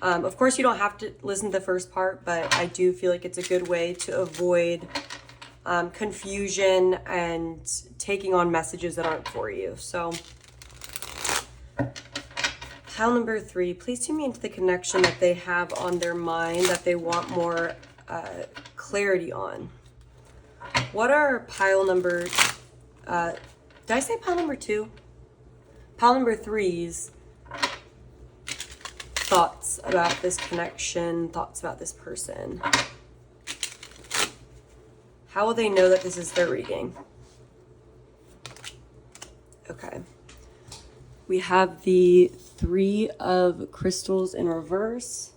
Of course, you don't have to listen to the first part, but I do feel like it's a good way to avoid confusion and taking on messages that aren't for you. So, pile number 3, please tune me into the connection that they have on their mind that they want more clarity on. What are pile number, did I say pile number 2? Pile number 3's thoughts about this connection, thoughts about this person. How will they know that this is their reading? Okay. We have the 3 of crystals in reverse.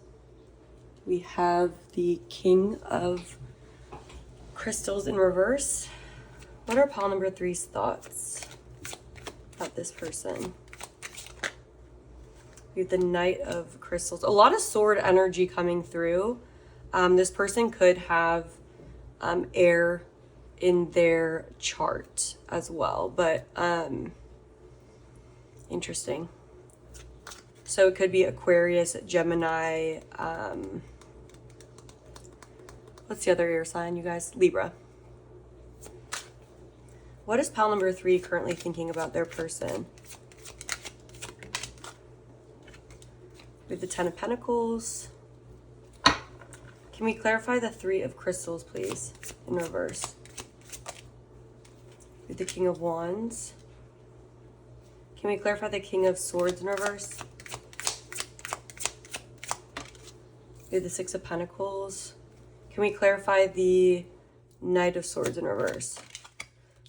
We have the King of crystals in reverse. What are pile number 3's thoughts about this person? We have the Knight of crystals. A lot of sword energy coming through. This person could have air in their chart as well, but interesting. So it could be Aquarius, Gemini, what's the other air sign, you guys? Libra. What is pile number 3 currently thinking about their person? We have the 10 of Pentacles. Can we clarify the 3 of crystals, please, in reverse? We have the King of Wands. Can we clarify the King of Swords in reverse? We have the 6 of Pentacles. Can we clarify the Knight of Swords in reverse?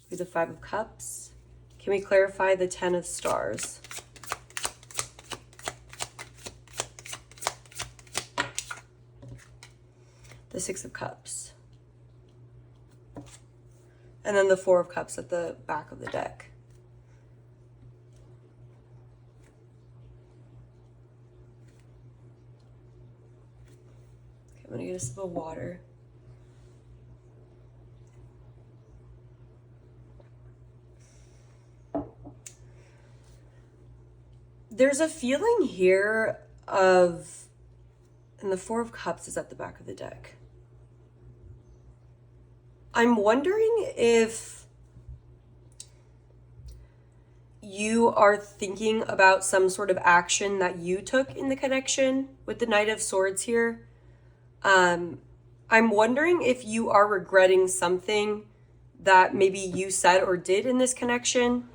We have the 5 of Cups. Can we clarify the 10 of Stars? The Six of Cups. And then the Four of Cups at the back of the deck. Okay, I'm gonna get a sip of water. There's a feeling here of, and the Four of Cups is at the back of the deck. I'm wondering if you are thinking about some sort of action that you took in the connection with the Knight of Swords here. I'm wondering if you are regretting something that maybe you said or did in this connection.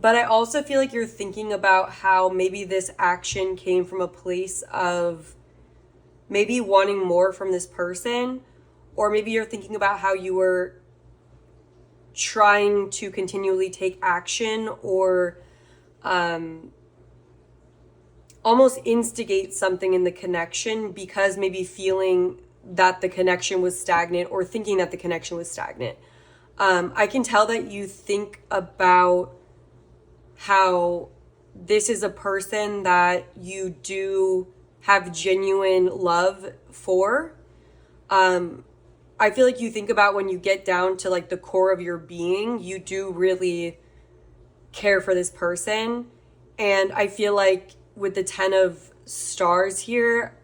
But I also feel like you're thinking about how maybe this action came from a place of maybe wanting more from this person, or maybe you're thinking about how you were trying to continually take action or almost instigate something in the connection because maybe feeling that the connection was stagnant or thinking that the connection was stagnant. I can tell that you think about how this is a person that you do have genuine love for. I feel like you think about when you get down to like the core of your being, you do really care for this person. And I feel like with the 10 of Stars here,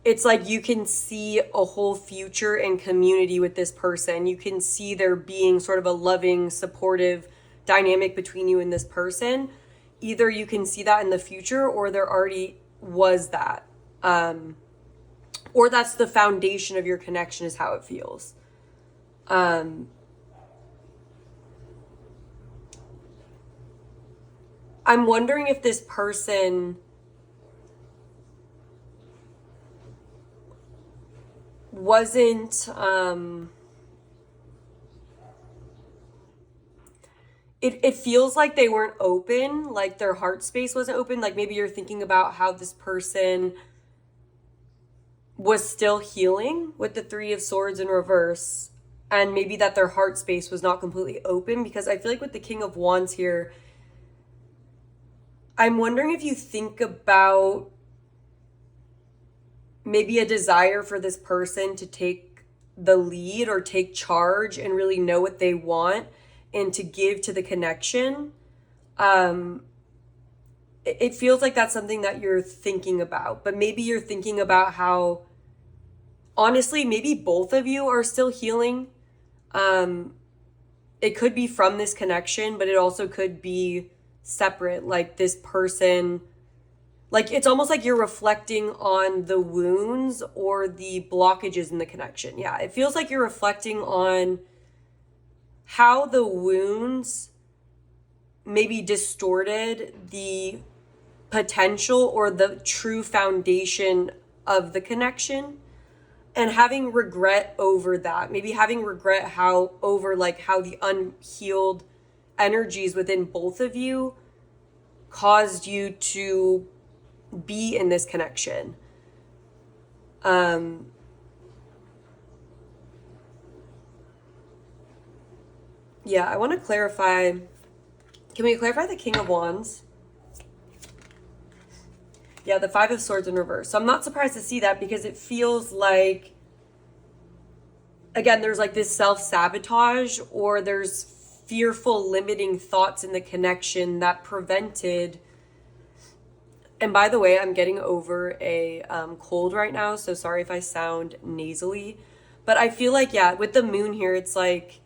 it's like you can see a whole future and community with this person. You can see there being sort of a loving, supportive dynamic between you and this person. Either you can see that in the future or there already was that. Or that's the foundation of your connection is how it feels. I'm wondering if this person wasn't, it feels like they weren't open, like their heart space wasn't open. Like maybe you're thinking about how this person was still healing with the Three of Swords in reverse, and maybe that their heart space was not completely open, because I feel like with the King of Wands here, I'm wondering if you think about maybe a desire for this person to take the lead or take charge and really know what they want and to give to the connection. It feels like that's something that you're thinking about, but maybe you're thinking about how honestly, maybe both of you are still healing. It could be from this connection, but it also could be separate. Like this person, like it's almost like you're reflecting on the wounds or the blockages in the connection. Yeah, it feels like you're reflecting on how the wounds maybe distorted the potential or the true foundation of the connection, and having regret over that, maybe having regret how over like how the unhealed energies within both of you caused you to be in this connection. Yeah, I want to clarify. Can we clarify the King of Wands? Yeah, the Five of Swords in reverse. So I'm not surprised to see that, because it feels like, again, there's like this self-sabotage, or there's fearful limiting thoughts in the connection that prevented. And by the way, I'm getting over a cold right now, so sorry if I sound nasally. But I feel like, yeah, with the moon here, it's like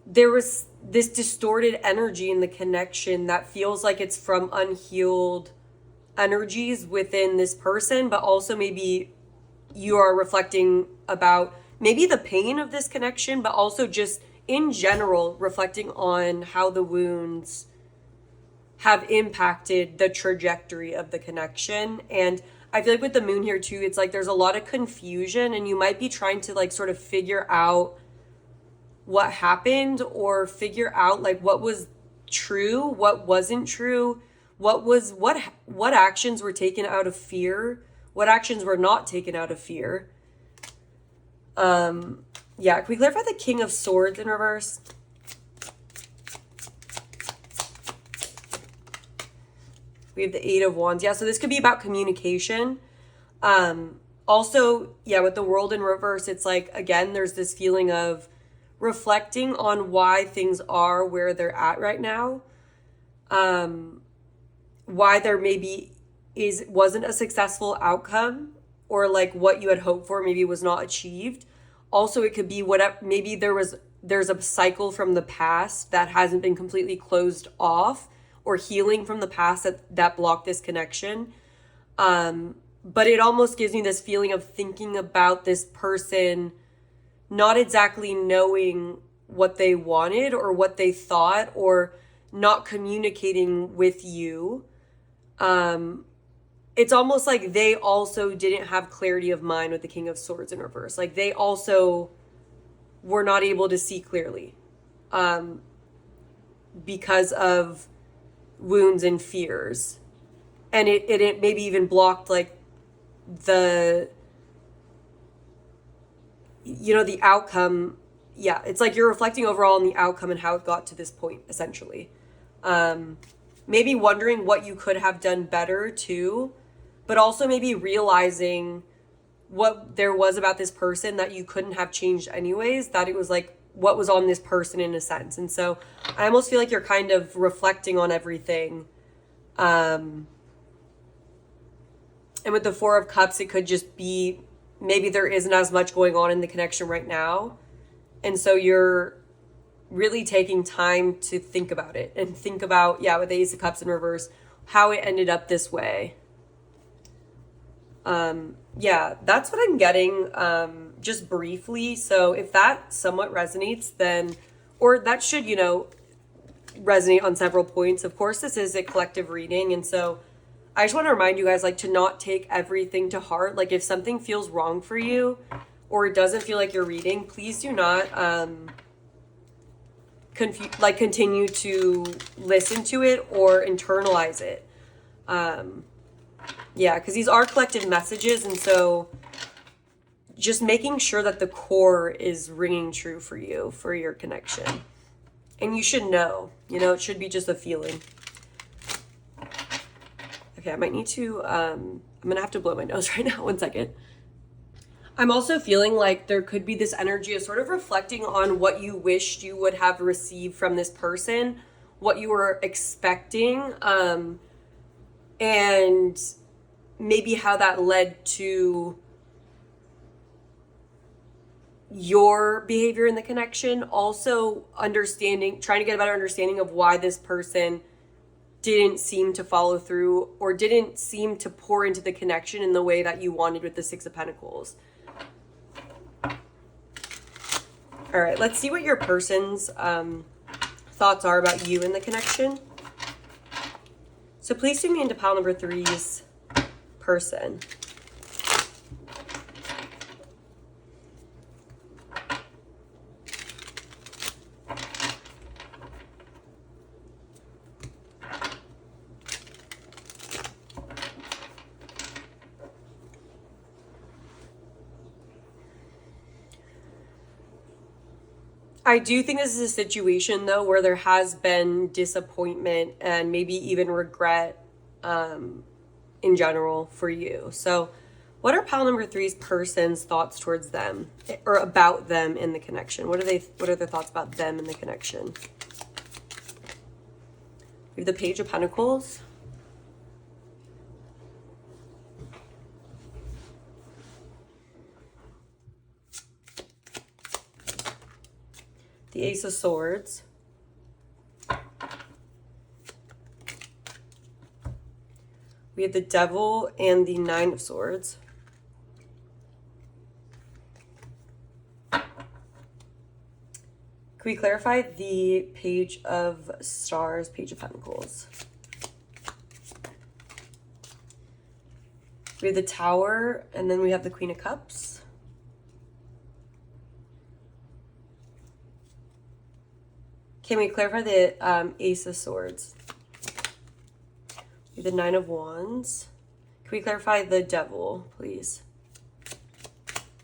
there was this distorted energy in the connection that feels like it's from unhealed energies within this person, but also maybe you are reflecting about maybe the pain of this connection, but also just in general reflecting on how the wounds have impacted the trajectory of the connection. And I feel like with the moon here too, it's like there's a lot of confusion, and you might be trying to like sort of figure out what happened, or figure out like what was true, what wasn't true, what actions were taken out of fear, What actions were not taken out of fear? Yeah, can we clarify the King of Swords in reverse? We have the Eight of Wands. Yeah, so this could be about communication. Also, yeah, with the World in reverse, it's like, again, there's this feeling of reflecting on why things are where they're at right now. Why there maybe wasn't a successful outcome, or like what you had hoped for maybe was not achieved. Also, it could be whatever, maybe there's a cycle from the past that hasn't been completely closed off, or healing from the past that blocked this connection. But it almost gives me this feeling of thinking about this person not exactly knowing what they wanted or what they thought, or not communicating with you. It's almost like they also didn't have clarity of mind with the King of Swords in reverse. Like they also were not able to see clearly because of wounds and fears. And it maybe even blocked like the outcome. Yeah, it's like you're reflecting overall on the outcome and how it got to this point, essentially. Maybe wondering what you could have done better too, but also maybe realizing what there was about this person that you couldn't have changed anyways, that it was like what was on this person in a sense. And so I almost feel like you're kind of reflecting on everything. And with the Four of Cups, it could just be maybe there isn't as much going on in the connection right now. And so you're really taking time to think about it and think about, yeah, with the Ace of Cups in reverse, how it ended up this way. Yeah, that's what I'm getting, just briefly. So if that somewhat resonates, then, or that should, resonate on several points. Of course, this is a collective reading. And so I just want to remind you guys, like, to not take everything to heart. Like, if something feels wrong for you or it doesn't feel like you're reading, please do not, continue to listen to it or internalize it. Yeah, because these are collective messages, and so just making sure that the core is ringing true for you, for your connection. And you should know, it should be just a feeling. Okay, I might need to, I'm going to have to blow my nose right now. 1 second. I'm also feeling like there could be this energy of sort of reflecting on what you wished you would have received from this person, what you were expecting, and maybe how that led to your behavior in the connection. Also trying to get a better understanding of why this person didn't seem to follow through or didn't seem to pour into the connection in the way that you wanted with the Six of Pentacles. All right, let's see what your person's thoughts are about you in the connection. So please tune me into pile number 3's person. I do think this is a situation, though, where there has been disappointment and maybe even regret in general for you. So what are pile number 3's person's thoughts towards them or about them in the connection? What are their thoughts about them in the connection? We have the Page of Pentacles. The Ace of Swords. We have the Devil and the Nine of Swords. Can we clarify the Page of Stars, Page of Pentacles? We have the Tower, and then we have the Queen of Cups. Can we clarify the Ace of Swords? The Nine of Wands. Can we clarify the devil, please?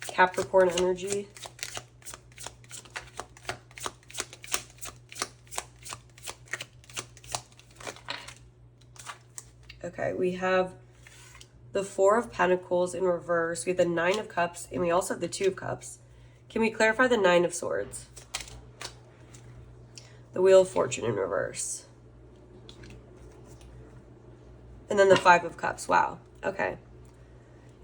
Capricorn energy. Okay, we have the Four of Pentacles in reverse. We have the Nine of Cups, and we also have the Two of Cups. Can we clarify the Nine of Swords? The Wheel of Fortune in reverse. And then the Five of Cups. Wow. Okay.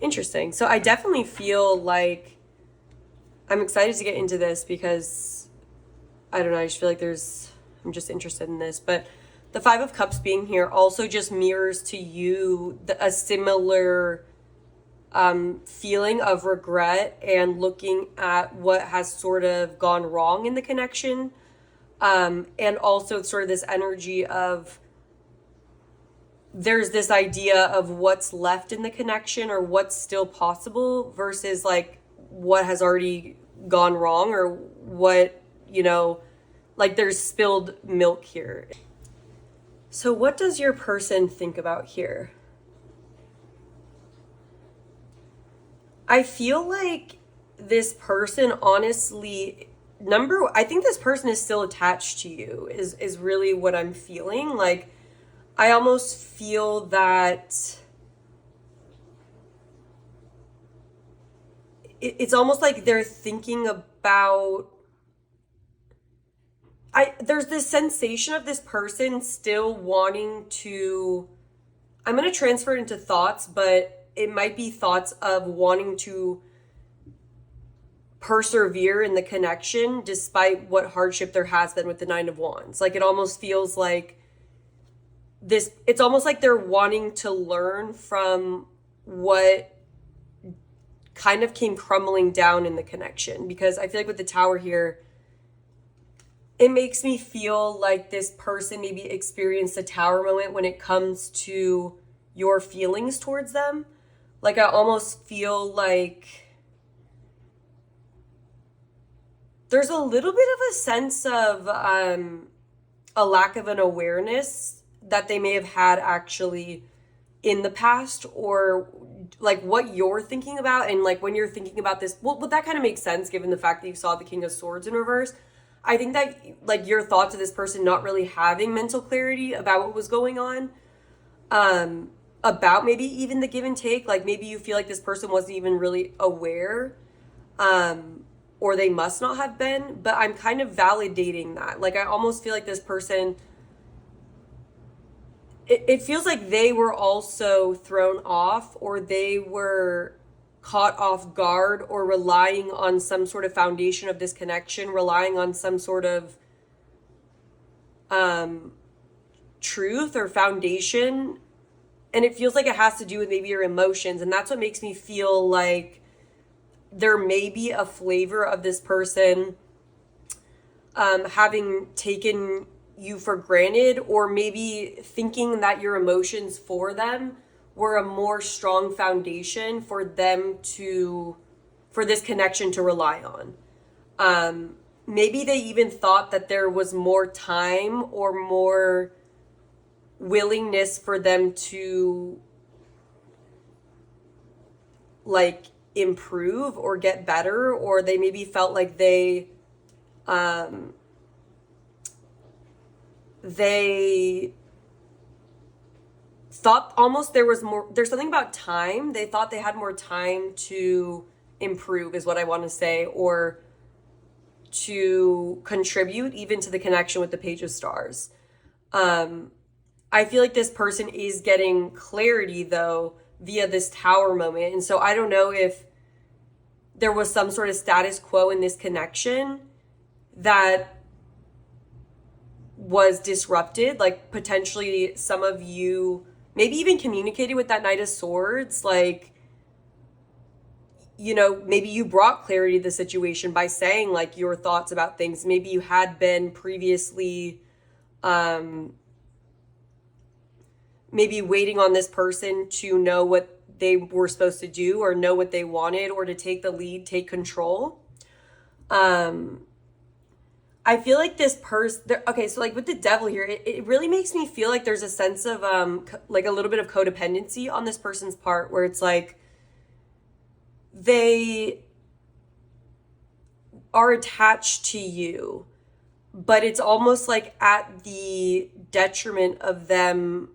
Interesting. So I definitely feel like I'm excited to get into this because, I don't know, I just feel like I'm just interested in this. But the Five of Cups being here also just mirrors to you a similar feeling of regret and looking at what has sort of gone wrong in the connection. And also sort of this energy of there's this idea of what's left in the connection or what's still possible versus like what has already gone wrong or what, like there's spilled milk here. So what does your person think about here? I feel like this person honestly, I think this person is still attached to you is really what I'm feeling. Like, I almost feel that it's almost like they're thinking about, there's this sensation of this person still wanting to, I'm going to transfer it into thoughts, but it might be thoughts of wanting to persevere in the connection despite what hardship there has been with the Nine of Wands. Like, it almost feels like it's almost like they're wanting to learn from what kind of came crumbling down in the connection. Because I feel like with the Tower here, it makes me feel like this person maybe experienced a Tower moment when it comes to your feelings towards them. Like, I almost feel like there's a little bit of a sense of a lack of an awareness that they may have had actually in the past, or like what you're thinking about. And like when you're thinking about this, well, but that kind of makes sense given the fact that you saw the King of Swords in reverse. I think that like your thoughts of this person not really having mental clarity about what was going on, about maybe even the give and take, like maybe you feel like this person wasn't even really aware, or they must not have been, but I'm kind of validating that. Like, I almost feel like this person, it feels like they were also thrown off, or they were caught off guard, or relying on some sort of foundation of this connection, relying on some sort of truth or foundation. And it feels like it has to do with maybe your emotions. And that's what makes me feel like there may be a flavor of this person having taken you for granted, or maybe thinking that your emotions for them were a more strong foundation for this connection to rely on. Maybe they even thought that there was more time or more willingness for them to like improve or get better, or they maybe felt like they thought almost there's something about time. They thought they had more time to improve is what I want to say, or to contribute even to the connection with the Page of Stars. I feel like this person is getting clarity though via this Tower moment. And so I don't know if there was some sort of status quo in this connection that was disrupted. Like, potentially some of you maybe even communicated with that Knight of Swords. Like, maybe you brought clarity to the situation by saying like your thoughts about things. Maybe you had been previously maybe waiting on this person to know what they were supposed to do, or know what they wanted, or to take the lead, take control. I I feel like this person, okay, so like with the devil here, it really makes me feel like there's a sense of like a little bit of codependency on this person's part, where it's like they are attached to you, but it's almost like at the detriment of them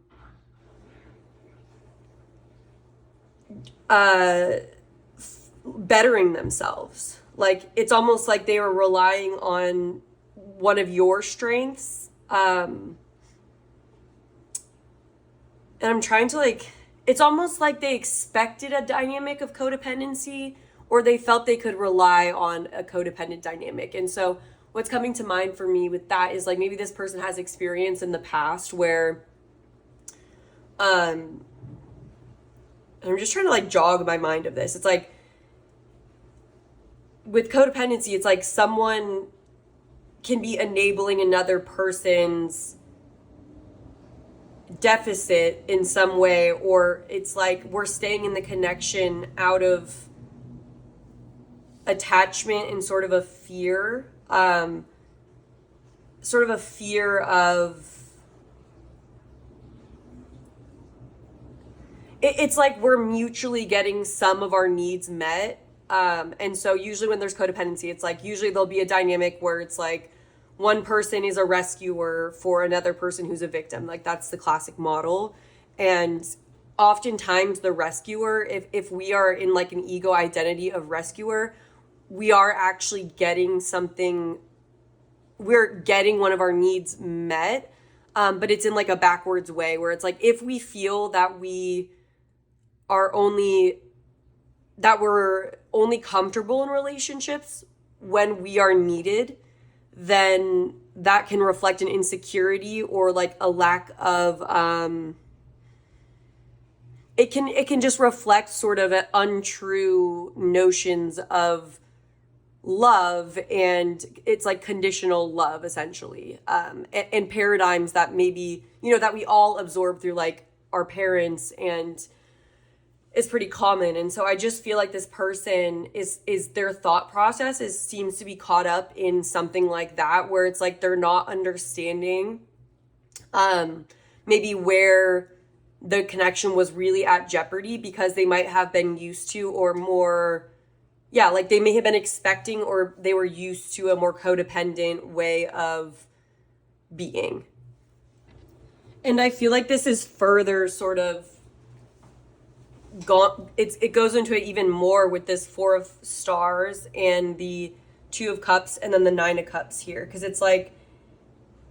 bettering themselves. Like it's almost like they were relying on one of your strengths. And I'm trying to like, it's almost like they expected a dynamic of codependency, or they felt they could rely on a codependent dynamic. And so what's coming to mind for me with that is like maybe this person has experience in the past where I'm just trying to like jog my mind of this. It's like with codependency, it's like someone can be enabling another person's deficit in some way, or it's like we're staying in the connection out of attachment and sort of a fear, of it's like we're mutually getting some of our needs met. And so usually when there's codependency, it's like usually there'll be a dynamic where it's like one person is a rescuer for another person who's a victim. Like that's the classic model. And oftentimes the rescuer, if we are in like an ego identity of rescuer, we are actually getting something, we're getting one of our needs met. But it's in like a backwards way where it's like if we feel that we're only comfortable in relationships when we are needed, then that can reflect an insecurity or like a lack of it can just reflect sort of untrue notions of love, and it's like conditional love essentially, and paradigms that maybe that we all absorb through like our parents, and is pretty common. And so I just feel like this person is their thought process seems to be caught up in something like that, where it's like they're not understanding maybe where the connection was really at jeopardy, because they might have been used to, or more, yeah, like they may have been expecting, or they were used to a more codependent way of being. And I feel like this is further sort of it goes into it even more with this 4 of stars and the 2 of cups and then the 9 of cups here, because it's like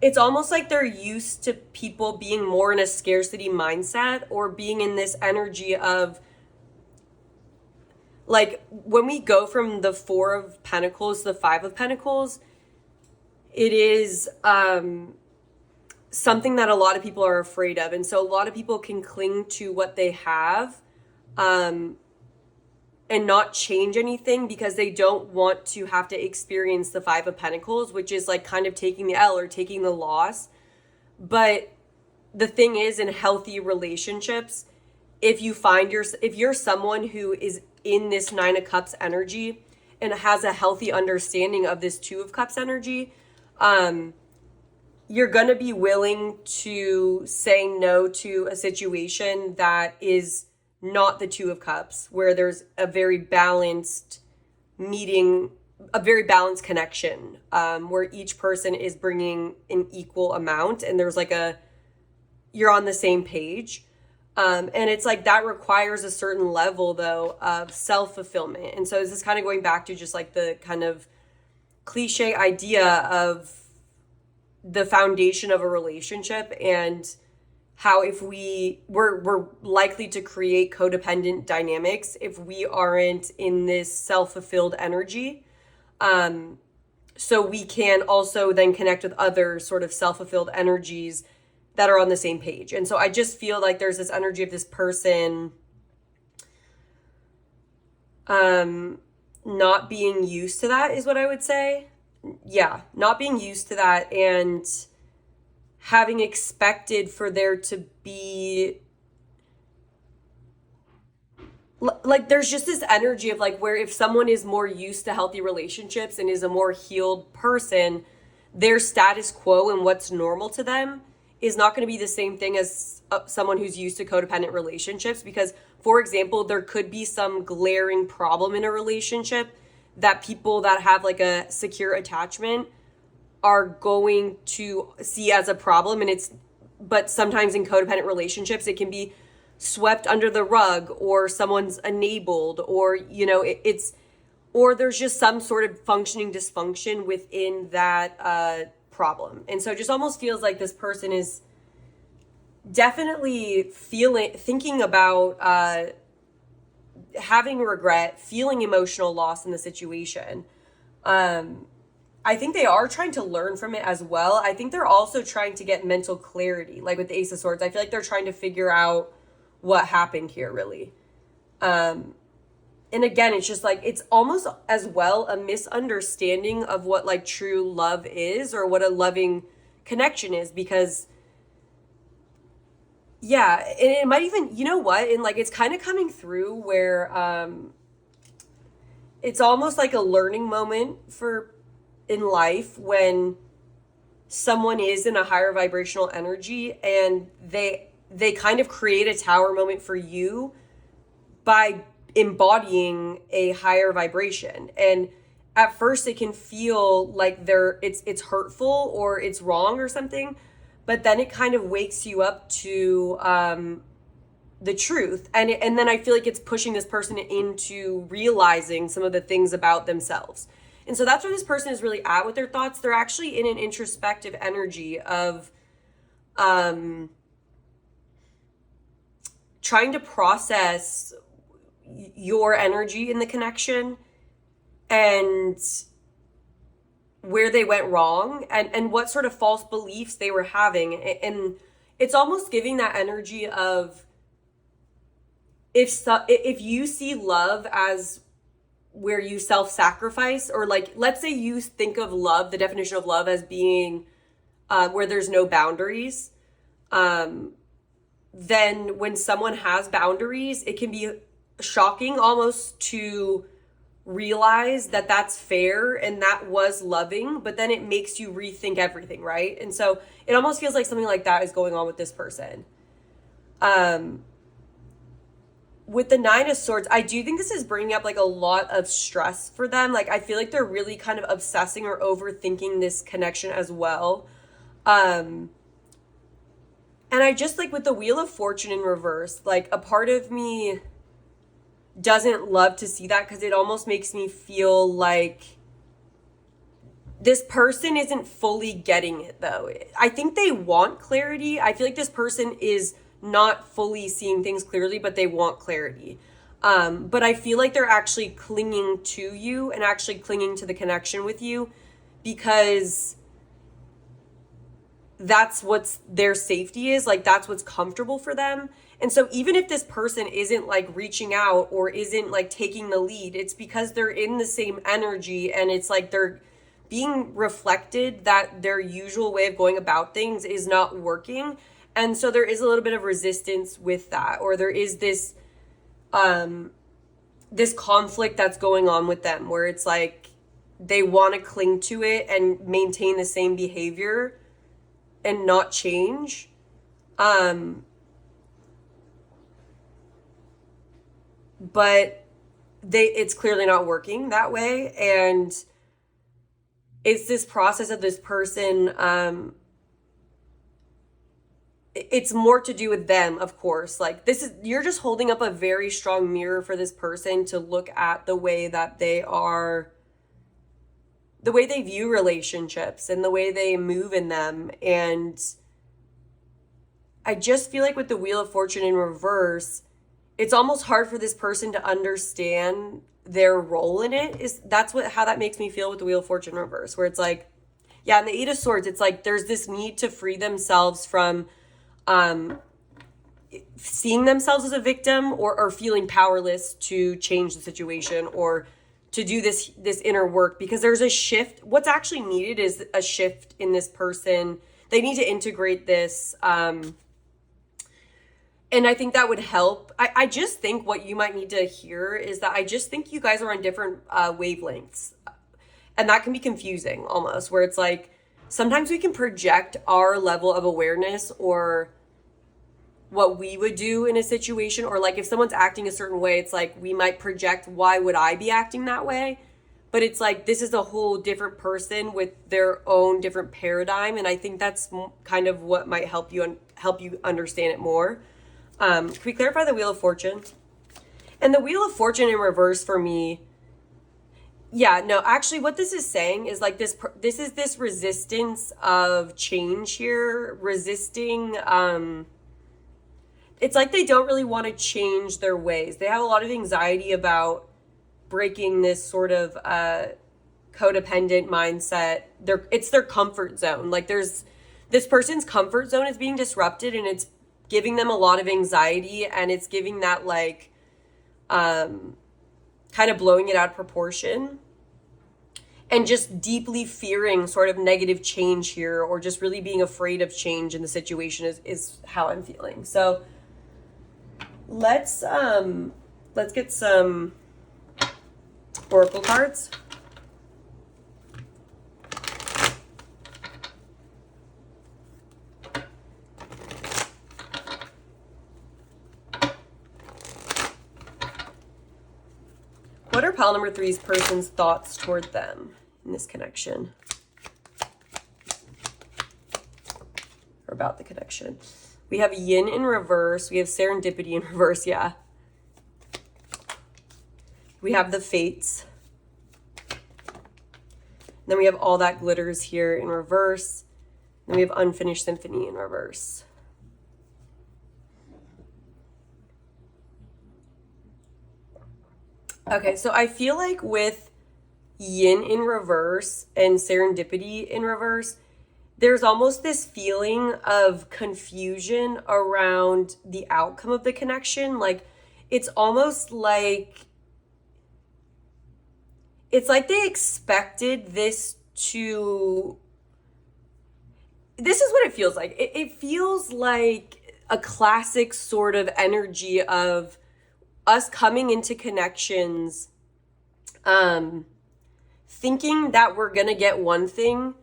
it's almost like they're used to people being more in a scarcity mindset, or being in this energy of like when we go from the 4 of Pentacles to the 5 of Pentacles, it is something that a lot of people are afraid of. And so a lot of people can cling to what they have and not change anything, because they don't want to have to experience the 5 of Pentacles, which is like kind of taking the L or taking the loss. But the thing is, in healthy relationships, if you're someone who is in this 9 of Cups energy and has a healthy understanding of this 2 of Cups energy, you're going to be willing to say no to a situation that is not the 2 of Cups, where there's a very balanced meeting, a very balanced connection, where each person is bringing an equal amount, and there's like you're on the same page. And it's like that requires a certain level, though, of self-fulfillment. And so this is kind of going back to just like the kind of cliche idea of the foundation of a relationship, and how if we're likely to create codependent dynamics if we aren't in this self-fulfilled energy. So we can also then connect with other sort of self-fulfilled energies that are on the same page. And so I just feel like there's this energy of this person not being used to that, is what I would say. Yeah, not being used to that, and having expected for there to be like there's just this energy of like where if someone is more used to healthy relationships and is a more healed person, their status quo and what's normal to them is not going to be the same thing as someone who's used to codependent relationships. Because, for example, there could be some glaring problem in a relationship that people that have like a secure attachment are going to see as a problem. But sometimes in codependent relationships, it can be swept under the rug, or someone's enabled, or, or there's just some sort of functioning dysfunction within that problem. And so it just almost feels like this person is definitely thinking about having regret, feeling emotional loss in the situation. I think they are trying to learn from it as well. I think they're also trying to get mental clarity, like with the Ace of Swords. I feel like they're trying to figure out what happened here, really. And again, it's just like, it's almost as well a misunderstanding of what like true love is, or what a loving connection is, because yeah, and it might even, you know what, and like it's kind of coming through where it's almost like a learning moment in life when someone is in a higher vibrational energy, and they kind of create a tower moment for you by embodying a higher vibration. And at first it can feel like it's hurtful or it's wrong or something, but then it kind of wakes you up to the truth. And then I feel like it's pushing this person into realizing some of the things about themselves. And so that's where this person is really at with their thoughts. They're actually in an introspective energy of trying to process your energy in the connection and where they went wrong, and what sort of false beliefs they were having. And it's almost giving that energy of, if you see love as where you self-sacrifice, or like, let's say you think of love, the definition of love as being where there's no boundaries, then when someone has boundaries, it can be shocking almost to realize that that's fair and that was loving, but then it makes you rethink everything, right? And so it almost feels like something like that is going on with this person. With the Nine of Swords, I do think this is bringing up like a lot of stress for them. Like, I feel like they're really kind of obsessing or overthinking this connection as well. And I just, like, with the Wheel of Fortune in reverse, like, a part of me doesn't love to see that, because it almost makes me feel like this person isn't fully getting it, though. I think they want clarity. I feel like this person is not fully seeing things clearly, but they want clarity. But I feel like they're actually clinging to you and actually clinging to the connection with you, because that's what's their safety is, like, that's what's comfortable for them. And so even if this person isn't like reaching out or isn't like taking the lead, it's because they're in the same energy, and it's like they're being reflected that their usual way of going about things is not working. And so there is a little bit of resistance with that, or there is this this conflict that's going on with them, where it's like they want to cling to it and maintain the same behavior and not change. But it's clearly not working that way. And it's this process of this person, it's more to do with them, of course. Like, you're just holding up a very strong mirror for this person to look at the way that they are, the way they view relationships and the way they move in them. And I just feel like with the Wheel of Fortune in reverse, it's almost hard for this person to understand their role in it. How that makes me feel with the Wheel of Fortune in reverse, where it's like, yeah, in the Eight of Swords, it's like there's this need to free themselves from seeing themselves as a victim, or feeling powerless to change the situation or to do this inner work, because there's a shift. What's actually needed is a shift in this person. They need to integrate this. And I think that would help. I just think what you might need to hear is that I just think you guys are on different wavelengths. And that can be confusing almost, where it's like sometimes we can project our level of awareness or what we would do in a situation, or like if someone's acting a certain way, it's like we might project, why would I be acting that way? But it's like this is a whole different person with their own different paradigm, and I think that's kind of what might help you understand it more. Can we clarify the Wheel of Fortune? And the Wheel of Fortune in reverse for me, yeah, no, actually what this is saying is like this is this resistance of change here, resisting it's like they don't really want to change their ways. They have a lot of anxiety about breaking this sort of codependent mindset. It's their comfort zone. Like there's this person's comfort zone is being disrupted, and it's giving them a lot of anxiety, and it's giving that like kind of blowing it out of proportion, and just deeply fearing sort of negative change here, or just really being afraid of change in the situation is how I'm feeling. So let's get some oracle cards. What are pile number 3's person's thoughts toward them in this connection? Or about the connection? We have yin in reverse. We have serendipity in reverse, yeah. We have the fates. Then we have all that glitters here in reverse. Then we have unfinished symphony in reverse. Okay, so I feel like with yin in reverse and serendipity in reverse, there's almost this feeling of confusion around the outcome of the connection. Like, it's almost like, it's like they expected this is what it feels like. It feels like a classic sort of energy of us coming into connections, thinking that we're gonna get one thing,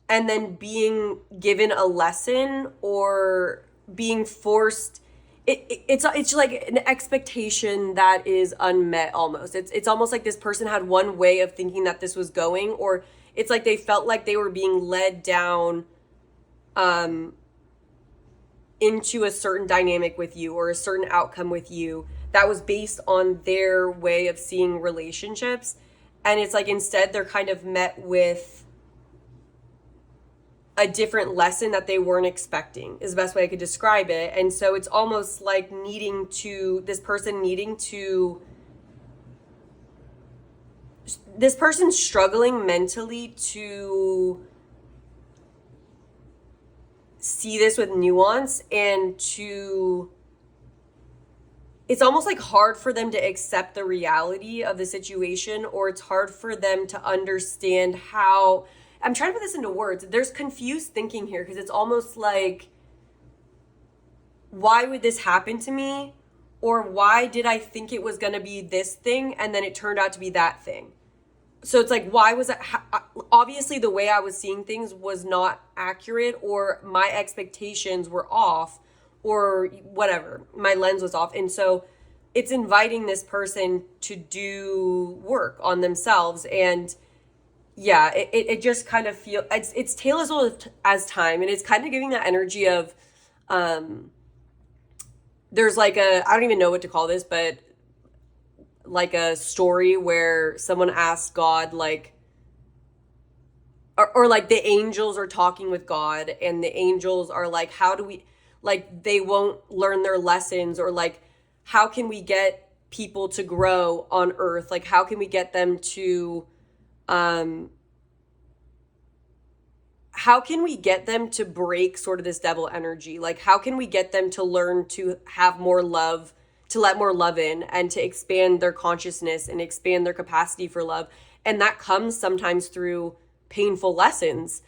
and then being given a lesson or being forced. It's like an expectation that is unmet almost. It's almost like this person had one way of thinking that this was going, or it's like they felt like they were being led down into a certain dynamic with you, or a certain outcome with you that was based on their way of seeing relationships. And it's like instead they're kind of met with a different lesson that they weren't expecting, is the best way I could describe it. And so it's almost like this person struggling mentally to see this with nuance, and it's almost like hard for them to accept the reality of the situation, or it's hard for them to understand how, I'm trying to put this into words. There's confused thinking here, because it's almost like, why would this happen to me? Or why did I think it was going to be this thing and then it turned out to be that thing? So it's like, why was it? Obviously, the way I was seeing things was not accurate, or my expectations were off, or whatever. My lens was off. And so it's inviting this person to do work on themselves. And yeah, it just kind of feels, it's tale as old as time. And it's kind of giving that energy of, there's like I don't even know what to call this, but like a story where someone asked God, like, or like the angels are talking with God, and the angels are like, how do we, like, they won't learn their lessons, or like, how can we get people to grow on earth? Like, how can we get them to, how can we get them to break sort of this devil energy? Like, how can we get them to learn to have more love, to let more love in, and to expand their consciousness and expand their capacity for love? And that comes sometimes through painful lessons,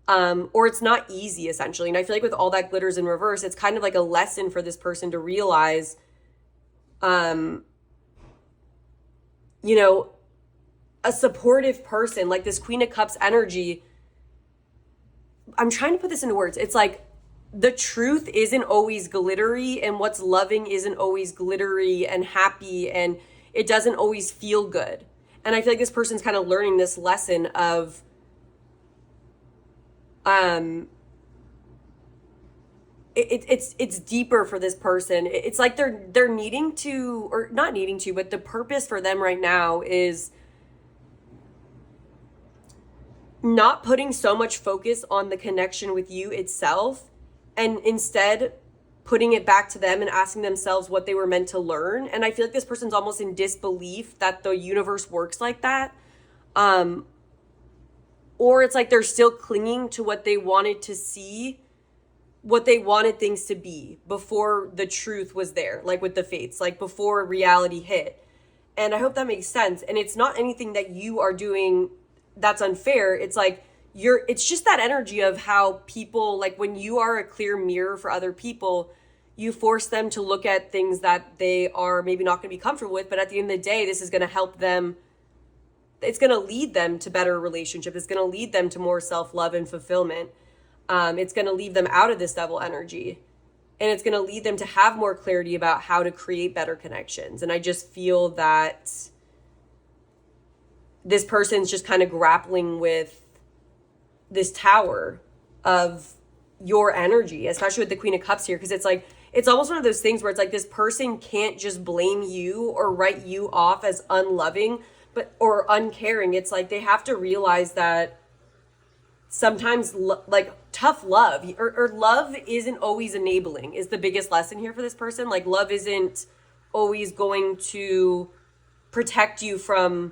or it's not easy, essentially. And I feel like with all that glitters in reverse, it's kind of like a lesson for this person to realize, you know, a supportive person, like this Queen of Cups energy, I'm trying to put this into words. It's like the truth isn't always glittery, and what's loving isn't always glittery and happy, and it doesn't always feel good. And I feel like this person's kind of learning this lesson of it's deeper for this person. It's like they're needing to, or not needing to, but the purpose for them right now is not putting so much focus on the connection with you itself, and instead putting it back to them and asking themselves what they were meant to learn. And I feel like this person's almost in disbelief that the universe works like that. Or it's like they're still clinging to what they wanted to see, what they wanted things to be before the truth was there, like with the fates, like before reality hit. And I hope that makes sense. And it's not anything that you are doing that's unfair. It's like it's just that energy of how people, like when you are a clear mirror for other people, you force them to look at things that they are maybe not going to be comfortable with. But at the end of the day, this is going to help them. It's going to lead them to better relationship. It's going to lead them to more self-love and fulfillment. It's going to leave them out of this devil energy. And it's going to lead them to have more clarity about how to create better connections. And I just feel that this person's just kind of grappling with this tower of your energy, especially with the Queen of Cups here. Because it's like, it's almost one of those things where it's like this person can't just blame you or write you off as unloving, or uncaring. It's like they have to realize that sometimes like tough love or love isn't always enabling is the biggest lesson here for this person. Like love isn't always going to protect you from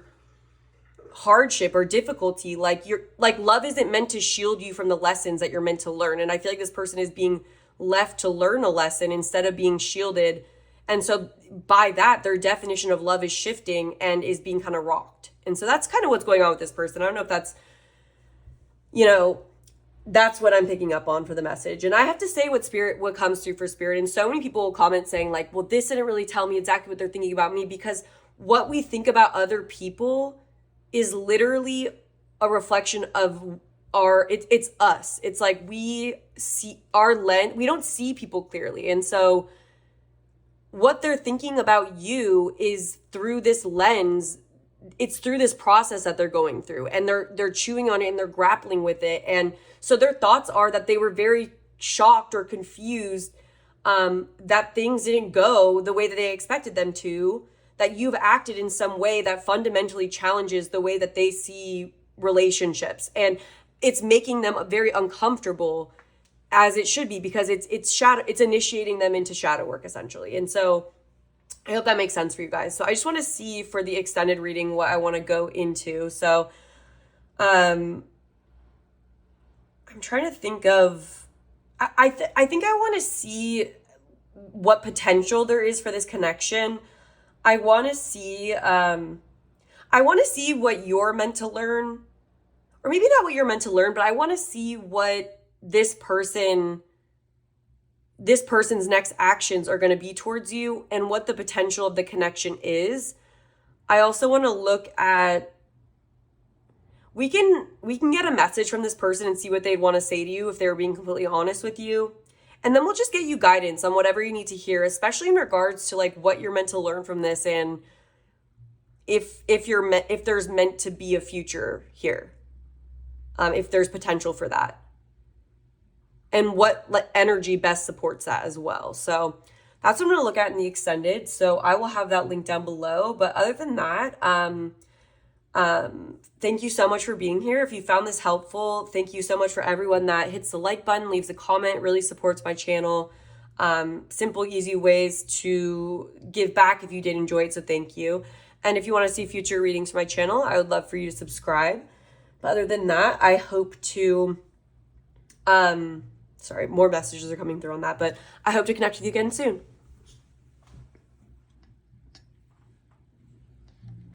hardship or difficulty. Like love isn't meant to shield you from the lessons that you're meant to learn. And I feel like this person is being left to learn a lesson instead of being shielded. And so by that, their definition of love is shifting and is being kind of rocked. And so that's kind of what's going on with this person. I don't know if that's, that's what I'm picking up on for the message. And I have to say what comes through for spirit. And so many people will comment saying like, well, this didn't really tell me exactly what they're thinking about me, because what we think about other people is literally a reflection of it's us. It's like we see our lens. We don't see people clearly. And so what they're thinking about you is through this lens. It's through this process that they're going through, and they're chewing on it and they're grappling with it. And so their thoughts are that they were very shocked or confused, that things didn't go the way that they expected them to, that you've acted in some way that fundamentally challenges the way that they see relationships. And it's making them very uncomfortable, as it should be, because it's initiating them into shadow work essentially. And so I hope that makes sense for you guys. So I just want to see for the extended reading what I want to go into. So I'm trying to think of, I think I want to see what potential there is for this connection. I want to see what you're meant to learn, or maybe not what you're meant to learn, but I want to see what this person's next actions are going to be towards you and what the potential of the connection is. I also want to look at, we can get a message from this person and see what they'd want to say to you if they were being completely honest with you. And then we'll just get you guidance on whatever you need to hear, especially in regards to like what you're meant to learn from this, and if there's meant to be a future here, if there's potential for that, and what energy best supports that as well. So that's what I'm going to look at in the extended. So I will have that link down below. But other than that, thank you so much for being here. If you found this helpful, thank you so much for everyone that hits the like button, leaves a comment, really supports my channel. Simple, easy ways to give back if you did enjoy it. So thank you. And if you want to see future readings from my channel, I would love for you to subscribe. But other than that, I hope to, sorry, more messages are coming through on that, but I hope to connect with you again soon.